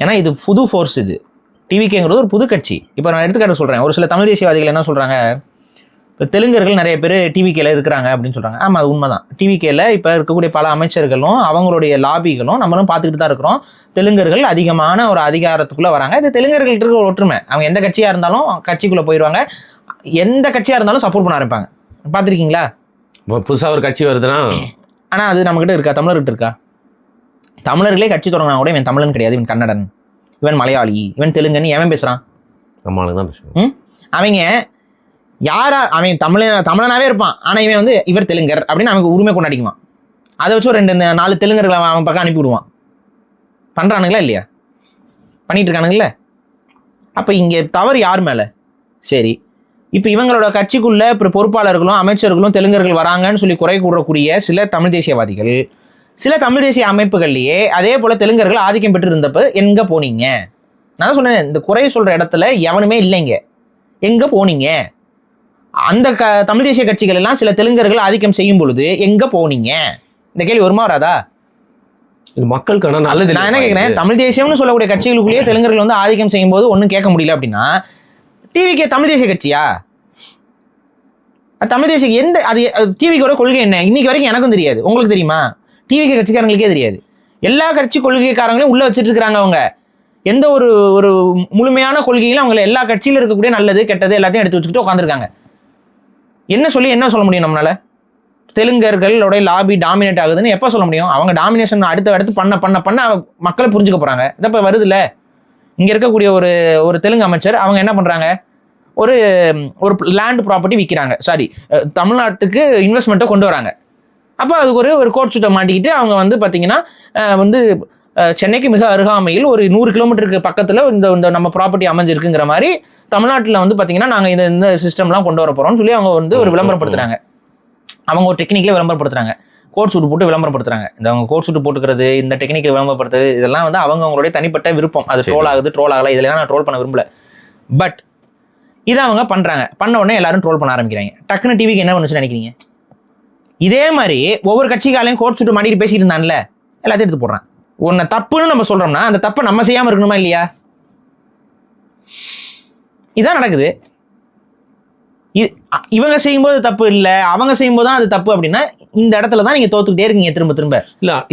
ஏன்னா இது புது ஃபோர்ஸ், இது டிவிகேங்கிறது ஒரு புது கட்சி. இப்போ நான் எடுத்துக்காட்டு சொல்கிறேன், ஒரு சில தமிழ் தேசியவாதிகள் என்ன சொல்கிறாங்க, இப்போ தெலுங்கர்கள் நிறைய பேர் டிவிகேல இருக்கிறாங்க அப்படின்னு சொல்கிறாங்க. ஆமாம், அது உண்மை தான். டிவிகேல இப்போ இருக்கக்கூடிய பல அமைச்சர்களும் அவங்களுடைய லாபிகளும் நம்மளும் பார்த்துக்கிட்டு தான் இருக்கிறோம். தெலுங்கர்கள் அதிகமான ஒரு அதிகாரத்துக்குள்ளே வராங்க. இது தெலுங்கர்கள்ட்ட இருக்க ஒரு ஒற்றுமை. அவங்க எந்த கட்சியாக இருந்தாலும் கட்சிக்குள்ளே போயிடுவாங்க, எந்த கட்சியாக இருந்தாலும் சப்போர்ட் பண்ண ஆரம்பிப்பாங்க. பார்த்துருக்கீங்களா? புதுசாக ஒரு கட்சி வருதுன்னா, ஆனால் அது நம்மகிட்ட இருக்கா? தமிழர்கிட்ட இருக்கா? தமிழர்களே கட்சி தொடங்கினா கூட இவன் தமிழன் கிடையாது, இவன் கன்னடன், இவன் மலையாளி, இவன் தெலுங்குன்னு எவன் பேசுகிறான்? நம்மளுக்கு தான் பேசுவோம். அவங்க யாரா, அவன் தமிழனாவே இருப்பான், ஆனால் இவன் வந்து இவர் தெலுங்கர் அப்படின்னு அவனுக்கு உரிமை கொண்டாடிக்குவான். அதை வச்சு ஒரு 2-4 தெலுங்கர்களை அவன் பக்கம் அனுப்பி விடுவான். பண்ணுறானுங்களா இல்லையா? பண்ணிட்டு இருக்கானுங்களே. அப்போ இங்கே தவறு யார் மேலே? சரி, இப்போ இவங்களோட கட்சிக்குள்ள இப்போ பொறுப்பாளர்களும் அமைச்சர்களும் தெலுங்கர்கள் வராங்கன்னு சொல்லி குறை கூறக்கூடிய சில தமிழ் தேசியவாதிகள், சில தமிழ் தேசிய அமைப்புகள்லையே அதே போல் தெலுங்கர்கள் ஆதிக்கம் பெற்று இருந்தப்போ எங்கே போனீங்க? நான் தான் சொன்னேன், இந்த குறை சொல்கிற இடத்துல எவனுமே இல்லைங்க, எங்கே போனீங்க? அந்த தமிழ் தேசிய கட்சிகள் எல்லாம் சில தெலுங்கர்கள் ஆதிக்கம் செய்யும் பொழுது எங்கே போனீங்க? இந்த கேள்வி வருமா வராதா? இது மக்களுக்கான நல்லது. நான் என்ன கேட்குறேன், தமிழ் தேசியம்னு சொல்லக்கூடிய கட்சிகளுக்குள்ளேயே தெலுங்கர்கள் வந்து ஆதிக்கம் செய்யும் போது ஒன்றும் கேட்க முடியல அப்படின்னா டிவிகே தமிழ் தேசிய கட்சியா? தமிழ் தேசிய எந்த அது டிவிக்கோட கொள்கை என்ன இன்னைக்கு வரைக்கும் எனக்கும் தெரியாது. உங்களுக்கு தெரியுமா? டிவிகே கட்சிக்காரங்களுக்கே தெரியாது. எல்லா கட்சி கொள்கைக்காரங்களையும் உள்ள வச்சுட்டு இருக்கிறாங்க. அவங்க எந்த ஒரு ஒரு முழுமையான கொள்கையிலும் அவங்கள எல்லா கட்சியில இருக்கக்கூடிய நல்லது கெட்டது எல்லாத்தையும் எடுத்து வச்சுக்கிட்டு உட்காந்துருக்காங்க. என்ன சொல்ல முடியும் நம்மளால? தெலுங்கர்களோட லாபி டாமினேட் ஆகுதுன்னு எப்போ சொல்ல முடியும்? அவங்க டாமினேஷன் அடுத்து பண்ண மக்களை புரிஞ்சுக்க போறாங்க. இதை இப்போ வருது இல்லை, இங்கே இருக்கக்கூடிய ஒரு தெலுங்கு அமைச்சர் அவங்க என்ன பண்ணுறாங்க, ஒரு லேண்ட் ப்ராப்பர்ட்டி விற்கிறாங்க, தமிழ்நாட்டுக்கு இன்வெஸ்ட்மெண்ட்டை கொண்டு வராங்க. அப்போ அதுக்கு ஒரு கோர்ட் சூட்டை மாட்டிக்கிட்டு அவங்க வந்து பார்த்தீங்கன்னா சென்னைக்கு மிக அருகாமையில் ஒரு 100 கிலோமீட்டருக்கு பக்கத்தில் இந்த நம்ம ப்ராப்பர்ட்டி அமைஞ்சிருக்குங்கிற மாதிரி தமிழ்நாட்டில் வந்து பார்த்தீங்கன்னா நாங்கள் இந்த சிஸ்டம்லாம் கொண்டு வர போகிறோம்னு சொல்லி அவங்க வந்து ஒரு விளம்பரப்படுத்துகிறாங்க. அவங்க ஒரு டெக்னிக்கலே விளம்பரப்படுத்துகிறாங்க, கோட் சூட் போட்டு விளம்பரப்படுத்துறாங்க. இந்த அவங்க கோட் சூட் போட்டுக்கிறது, இந்த டெக்னிக்கல் விளம்பரப்படுத்துறது, இதெல்லாம் வந்து அவங்களுடைய தனிப்பட்ட விருப்பம். அது ட்ரோல் ஆகல, இதெல்லாம் நான் ட்ரோல் பண்ண விரும்பல. பட் இதை அவங்க பண்ணுறாங்க. பண்ண உடனே எல்லாரும் ட்ரோல் பண்ண ஆரம்பிக்கிறாங்க. டக்குன்னு டிவிக்கு என்ன பண்ணுச்சுன்னு நினைக்கிறீங்க? இதே மாதிரி ஒவ்வொரு கட்சிக்காலையும் கோட் சூட்டு மாட்டிட்டு பேசிட்டு இருந்தான்ல, எல்லாத்தையும் எடுத்து போடுறான். ஒன்றை தப்புன்னு நம்ம சொல்கிறோம்னா அந்த தப்பை நம்ம செய்யாமல் இருக்கணுமா இல்லையா? இதான் நடக்குது. இவங்க செய்யும்போது தப்பு இல்லை, அவங்க செய்யும்போது தான் அது தப்பு அப்படின்னா இந்த இடத்துல தான் நீங்கள் தோத்துக்கிட்டே இருக்கீங்க திரும்ப திரும்ப.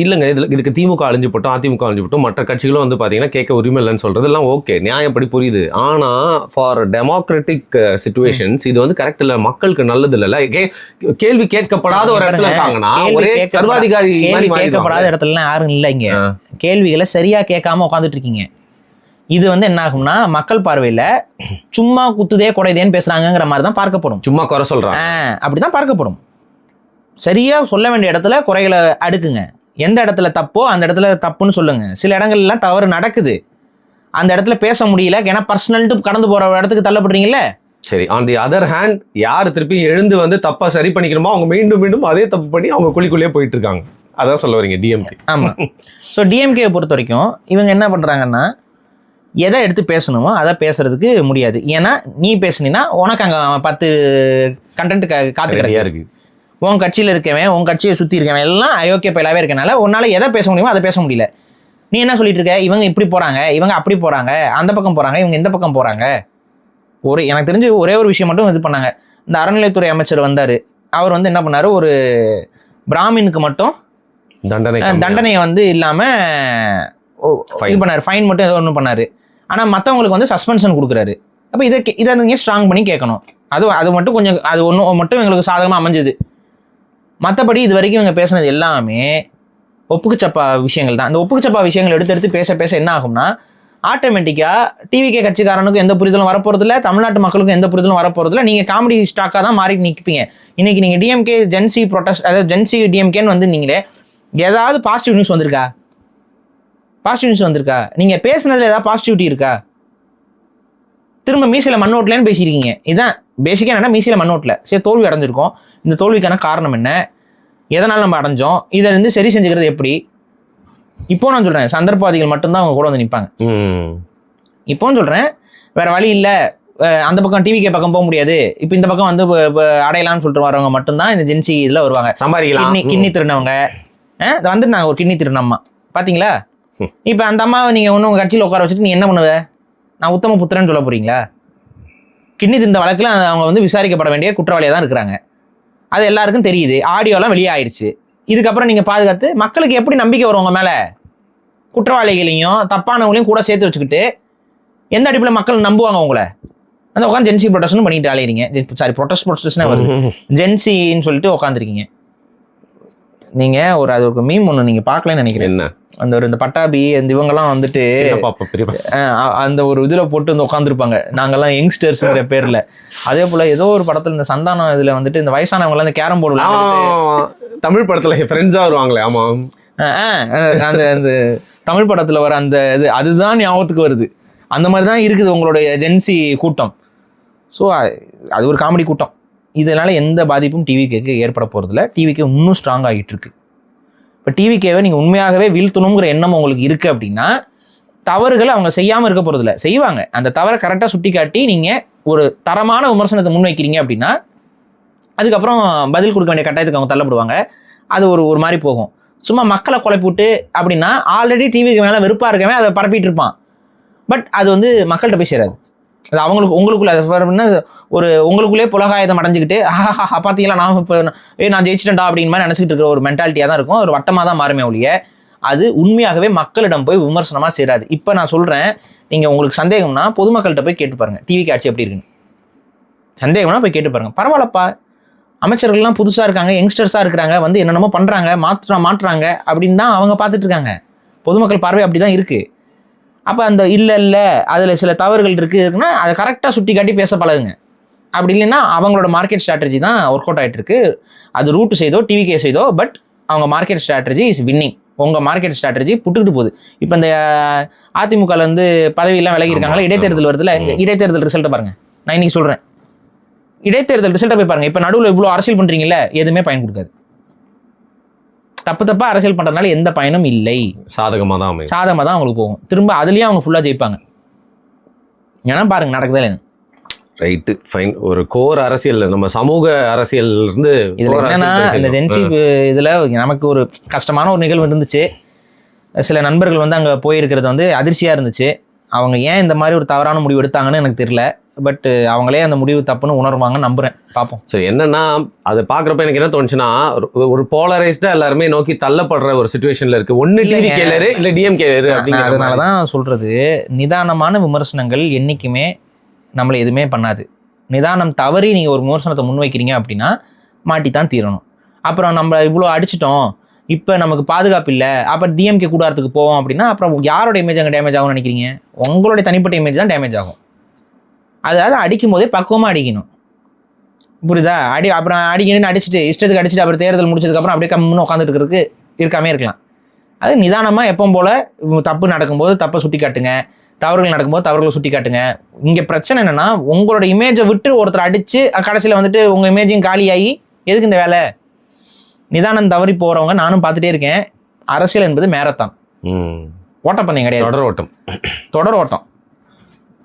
இல்லைங்க, இதுக்கு திமுக அழிஞ்சு போட்டோம், அதிமுக அழிஞ்சு போட்டோம், மற்ற கட்சிகளும் வந்து பார்த்தீங்கன்னா கேட்க உரிமை இல்லைன்னு சொல்றது எல்லாம் ஓகே, நியாயப்படி புரியுது. ஆனால் ஃபார் டெமோக்ராட்டிக் சிச்சுவேஷன்ஸ் இது வந்து கரெக்ட் இல்லை, மக்களுக்கு நல்லது இல்லை. கேள்வி கேட்கப்படாத ஒரு இடத்துல இருக்காங்கன்னா ஒரே சர்வாதிகாரி கேட்கப்படாத இடத்துல யாரும் இல்லை. இங்க கேள்விகளை சரியா கேட்காம உட்காந்துட்டு இருக்கீங்க. இது வந்து என்ன ஆகும்னா மக்கள் பார்வையில சும்மா குத்துதே குடைதேன்னு பேசுறாங்கிற மாதிரி தான் பார்க்கப்படும். சும்மா குறை சொல்றாங்க அப்படிதான் பார்க்கப்படும். சரியா சொல்ல வேண்டிய இடத்துல குறைகளை அடுக்குங்க. எந்த இடத்துல தப்போ அந்த இடத்துல தப்புன்னு சொல்லுங்க. சில இடங்கள்லாம் தவறு நடக்குது, அந்த இடத்துல பேச முடியல, ஏன்னா பர்சனல்ட்டு கடந்து போற இடத்துக்கு தள்ளப்படுறீங்கல்ல. சரி, ஆன் தி அதர் ஹேண்ட் யார் திருப்பி எழுந்து வந்து தப்பா சரி பண்ணிக்கணுமோ அவங்க மீண்டும் மீண்டும் அதே தப்பு பண்ணி அவங்க குழிக்குள்ளேயே போயிட்டு இருக்காங்க. அதான் சொல்ல வரீங்க டிஎம்கே. ஆமா. ஸோ டிஎம்கே பொறுத்த வரைக்கும் இவங்க என்ன பண்றாங்கன்னா எதை எடுத்து பேசணுமோ அதை பேசுறதுக்கு முடியாது. ஏன்னா நீ பேசுனீன்னா உனக்கு அங்கே 10 கண்டென்ட் காத்துக்கிறதா இருக்கு. உன் கட்சியில் இருக்கவன், உன் கட்சியை சுற்றி இருக்கவன் எல்லாம் அயோக்கிய பயிலாவே இருக்கனால உன்னால எதை பேச முடியுமோ அதை பேச முடியல. நீ என்ன சொல்லிட்டு இருக்க, இவங்க இப்படி போறாங்க, இவங்க அப்படி போறாங்க, அந்த பக்கம் போறாங்க, இவங்க இந்த பக்கம் போறாங்க. எனக்கு தெரிஞ்சு ஒரே ஒரு விஷயம் மட்டும் இது பண்ணாங்க. இந்த அறநிலையத்துறை அமைச்சர் வந்தாரு, அவர் வந்து என்ன பண்ணாரு, ஒரு பிராமினுக்கு மட்டும் தண்டனையை வந்து இல்லாம இது பண்ணாரு, ஃபைன் மட்டும் ஏதோ ஒன்று பண்ணாரு. ஆனால் மற்றவங்களுக்கு வந்து சஸ்பென்ஷன் கொடுக்குறாரு. அப்போ இதை நீங்கள் ஸ்ட்ராங் பண்ணி கேட்கணும். அது மட்டும் கொஞ்சம் அது ஒன்று மட்டும் எங்களுக்கு சாதகமாக அமைஞ்சுது. மற்றபடி இது வரைக்கும் இவங்க பேசுனது எல்லாமே ஒப்புக்குச்சப்பா விஷயங்கள் தான். அந்த ஒப்புக்குச்சப்பா விஷயங்கள் எடுத்து பேச என்ன ஆகும்னா ஆட்டோமேட்டிக்காக டிவிகே கட்சிக்காரனுக்கும் எந்த புரிதலும் வரப்போறதில்ல, தமிழ்நாட்டு மக்களுக்கும் எந்த புரிதலும் வரப்போறதில்ல. நீங்கள் காமெடி ஸ்டாக்காக தான் மாறி நிற்பீங்க. இன்னைக்கு நீங்கள் டிஎம்கே ஜென்சி ப்ரொட்டஸ்ட், அதாவது ஜென்சி டிஎம்கேன்னு வந்து நீங்களே ஏதாவது பாசிட்டிவ் நியூஸ் வந்திருக்கா? நீங்கள் பேசுனதுல ஏதாவது பாசிட்டிவிட்டி இருக்கா? திரும்ப மீசில மண்ணோட்டலன்னு பேசியிருக்கீங்க. இதுதான் பேசிக்காக என்னன்னா மீசில மண்ணோட்டில் சரி தோல்வி அடைஞ்சிருக்கோம். இந்த தோல்விக்கான காரணம் என்ன, எதனால் நம்ம அடைஞ்சோம், இதை வந்து சரி செஞ்சுக்கிறது எப்படி? இப்போ நான் சொல்கிறேன், சந்தர்ப்பவாதிகள் மட்டும்தான் அவங்க கூட வந்து நிற்பாங்க. இப்போன்னு சொல்கிறேன், வேற வழி இல்லை, அந்த பக்கம் டிவிகே பக்கம் போக முடியாது, இப்போ இந்த பக்கம் வந்து அடையலாம்னு சொல்லிட்டு வரவங்க மட்டும்தான் இந்த ஜென்சி இதில் வருவாங்க. சம்பாதிக்கலாம். கிண்ணி திருநவங்க வந்துருந்தாங்க, ஒரு கிண்ணி திருநம்மா பார்த்தீங்களா? இப்போ அந்த அம்மாவை நீங்கள் ஒன்று உங்கள் கட்சியில் உட்கார வச்சுட்டு நீ என்ன பண்ணுவ? நான் உத்தம புத்திரன்னு சொல்ல போறீங்களா? கிண்ணி திந்த வழக்கில் அவங்க வந்து விசாரிக்கப்பட வேண்டிய குற்றவாளியாக தான் இருக்கிறாங்க. அது எல்லாருக்கும் தெரியுது. ஆடியோலாம் வெளியே ஆயிடுச்சு. இதுக்கப்புறம் நீங்கள் பாதுகாத்து மக்களுக்கு எப்படி நம்பிக்கை வரும் உங்கள் மேலே? குற்றவாளிகளையும் தப்பானவங்களையும் கூட சேர்த்து வச்சுக்கிட்டு எந்த அடிப்பில் மக்கள் நம்புவாங்க உங்களை? அந்த உட்காந்து ஜென்சி ப்ரொடெஸ்ட்னு பண்ணிட்டு அலையிறீங்க. சாரி, ப்ரொடெஸ்ட்னே வருது, ஜென்சின்னு சொல்லிட்டு உட்காந்துருக்கீங்க நீங்கள். அது ஒரு மீம் ஒன்று நீங்கள் பார்க்கலன்னு நினைக்கிறேன். என்ன அந்த இந்த பட்டாபி இந்த இவங்கெல்லாம் வந்துட்டு அந்த ஒரு இதில் போட்டு வந்து உட்காந்துருப்பாங்க, நாங்கெல்லாம் யங்ஸ்டர்ஸ்ங்கிற பேரில். அதே போல் ஏதோ ஒரு படத்தில் இந்த சந்தானம் இதில் வந்துட்டு இந்த வயசானவங்களாம் இந்த கேரம் போர்டு தமிழ் படத்தில் ஃப்ரெண்ட்ஸாக வருவாங்களே. ஆமாம், அந்த அந்த தமிழ் படத்தில் வர அந்த இது அதுதான் ஞாபகத்துக்கு வருது. அந்த மாதிரி தான் இருக்குது உங்களுடைய ஜென்சி கூட்டம். ஸோ அது ஒரு காமெடி கூட்டம். இதனால் எந்த பாதிப்பும் டிவிகேக்கு ஏற்பட போகிறதில்ல. டிவிகே இன்னும் ஸ்ட்ராங் ஆகிட்டு இருக்கு. இப்போ டிவிகேவை நீங்கள் உண்மையாகவே வீழ்த்தணுங்கிற எண்ணம் உங்களுக்கு இருக்குது அப்படின்னா தவறுகளை அவங்க செய்யாமல் இருக்க போகிறதில்ல, செய்வாங்க. அந்த தவறை கரெக்டாக சுட்டி காட்டி நீங்கள் ஒரு தரமான விமர்சனத்தை முன்வைக்கிறீங்க அப்படின்னா அதுக்கப்புறம் பதில் கொடுக்க வேண்டிய கட்டாயத்துக்கு அவங்க தள்ளப்படுவாங்க. அது ஒரு மாதிரி போகும். சும்மா மக்களை குழப்பி விட்டு அப்படின்னா ஆல்ரெடி டிவிக்கு மேலே வெறுப்பாக இருக்கவே அதை பரப்பிட்டு இருப்பான். பட் அது வந்து மக்கள்கிட்ட போய் சேராது. அது உங்களுக்குள்ள ஒரு உங்களுக்குள்ளே புலகாயுதம் அடைஞ்சிக்கிட்டு பார்த்தீங்களா நான் இப்போ நான் ஜெயிச்சிட்டேன்டா அப்படிங்கிற மாதிரி நினச்சிக்கிட்டு இருக்கிற ஒரு மென்டாலிட்டியாக தான் இருக்கும். ஒரு வட்டமாக தான் மாறுமே ஒழிய அது உண்மையாகவே மக்களிடம் போய் விமர்சனமாக சேராது. இப்போ நான் சொல்கிறேன், நீங்கள் உங்களுக்கு சந்தேகம்னா பொதுமக்கள்கிட்ட போய் கேட்டு பாருங்கள் டிவிக்கு ஆட்சி எப்படி இருக்குன்னு. சந்தேகம்னா போய் கேட்டு பாருங்கள். பரவாயில்லப்பா, அமைச்சர்கள்லாம் புதுசாக இருக்காங்க, யங்ஸ்டர்ஸாக இருக்கிறாங்க, வந்து என்னென்னமோ பண்ணுறாங்க, மாற்றுறாங்க அப்படின்னு தான் அவங்க பார்த்துட்டு இருக்காங்க. பொதுமக்கள் பார்வை அப்படி தான் இருக்குது. அப்போ அந்த இல்லை அதில் சில தவறுகள் இருக்குன்னா அதை கரெக்டாக சுட்டி காட்டி பேச பழகுங்க. அப்படி இல்லைன்னா அவங்களோட மார்க்கெட் ஸ்ட்ராட்டஜி தான் ஒர்க் அவுட் ஆகிட்டு இருக்கு. அது ரூட் செய்தோ டிவிகே செய்தோ, பட் அவங்க மார்க்கெட் ஸ்ட்ராட்டஜி இஸ் வின்னிங். உங்கள் மார்க்கெட் ஸ்ட்ராட்டஜி புட்டுக்கிட்டு போகுது. இப்போ இந்த அதிமுகவில் வந்து பதவியெல்லாம் விலகி இருக்காங்களா, இடைத்தேர்தல் வருதுல, இடைத்தேர்தல் ரிசல்ட்டை பாருங்கள். நான் இன்னைக்கு சொல்கிறேன், இடைத்தேர்தல் ரிசல்ட்டை போய் பாருங்கள். இப்போ நடுவில் இவ்வளோ அரசியல் பண்ணுறீங்கல்ல, எதுவுமே பயன் கொடுக்காது. தப்பாக அரசியல் பண்ணுறதுனால எந்த பயனும் இல்லை. சாதகமாக தான் அவங்களுக்கு போகும். திரும்ப அதுலேயும் அவங்க ஃபுல்லாக ஜெயிப்பாங்க. ஏன்னா பாருங்க நடக்குதா இல்லைன்னு. Right, fine. ஒரு கோர் அரசியல், நம்ம சமூக அரசியல் இருந்து என்னன்னா இந்த ஜென்சி இதில் நமக்கு ஒரு கஷ்டமான ஒரு நிகழ்வு இருந்துச்சு. சில நண்பர்கள் வந்து அங்கே போயிருக்கிறது வந்து அதிர்ச்சியாக இருந்துச்சு. அவங்க ஏன் இந்த மாதிரி ஒரு தவறான முடிவு எடுத்தாங்கன்னு எனக்கு தெரியல. பட் அவங்களே அந்த முடிவு தப்புன்னு உணர்வாங்கன்னு நம்புறேன். பார்ப்போம். சரி, என்னன்னா அதை பார்க்குறப்ப எனக்கு என்ன தோணுச்சுன்னா, ஒரு போலரைஸ்டா எல்லாருமே நோக்கி தள்ளப்படுற ஒரு சிச்சுவேஷன்ல இருக்கு. ஒன்னு டிவிகேலரு இல்ல டிஎம்கேலரு அப்படிங்கிற. அதனாலதான் சொல்றது, நிதானமான விமர்சனங்கள் என்னைக்குமே நம்மளை எதுவுமே பண்ணாது. நிதானம் தவறி நீங்க ஒரு விமர்சனத்தை முன்வைக்கிறீங்க அப்படின்னா மாட்டித்தான் தீரணும். அப்புறம் நம்ம இவ்வளோ அடிச்சிட்டோம், இப்போ நமக்கு பாதுகாப்பு இல்லை, அப்புறம் டிஎம்கே கூடாரத்துக்கு போவோம் அப்படின்னா அப்புறம் யாரோட இமேஜ் அங்கே டேமேஜ் ஆகும்னு நினைக்கிறீங்க? உங்களுடைய தனிப்பட்ட இமேஜ் தான் டேமேஜ் ஆகும். அதாவது அடிக்கும் போதே பக்குவமாக அடிக்கணும், புரியுதா? அப்புறம் அடிச்சுட்டு இஷ்டத்துக்கு அடிச்சுட்டு அப்புறம் தேர்தல் முடிச்சதுக்கப்புறம் அப்படியே கம்முன்னு உட்காந்துட்டு இருக்காமே இருக்கலாம். அது நிதானமாக எப்பவும் போல் தப்பு நடக்கும்போது தப்பை சுட்டி காட்டுங்க, தவறுகள் நடக்கும்போது தவறுகளை சுட்டி காட்டுங்க. இங்கே பிரச்சனை என்னென்னா, உங்களோட இமேஜை விட்டு ஒருத்தர் அடித்து கடைசியில் வந்துட்டு உங்கள் இமேஜையும் காலியாகி எதுக்கு இந்த வேலை? நிதானம் தவறி போகிறவங்க நானும் பார்த்துட்டே இருக்கேன். அரசியல் என்பது மேரத்தான், ஓட்டப்பந்தயம் கிடையாது, தொடர் ஓட்டம்.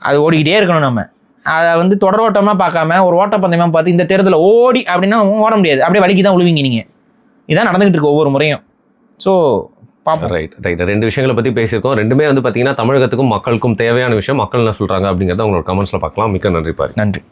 அது ஓடிக்கிட்டே இருக்கணும். நம்ம அதை வந்து தொடர் ஓட்டமாக பார்க்காம ஒரு ஓட்டப்பந்தயமாக பார்த்து இந்த தேர்தலில் ஓடி அப்படின்னா ஓட முடியாது. அப்படியே வலிக்கு தான் விழுவீங்க நீங்கள். இதான் நடந்துகிட்டு இருக்கு ஒவ்வொரு முறையும். ஸோ பார்ப்போம். ரைட். ரெண்டு விஷயங்களை பற்றி பேசியிருக்கோம். ரெண்டுமே வந்து பார்த்தீங்கன்னா தமிழகத்துக்கும் மக்களுக்கும் தேவையான விஷயம். மக்கள் என்ன சொல்கிறாங்க அப்படிங்கிறத அவங்களோட கமெண்ட்ஸில் பார்க்கலாம். மிக்க நன்றி. நன்றி.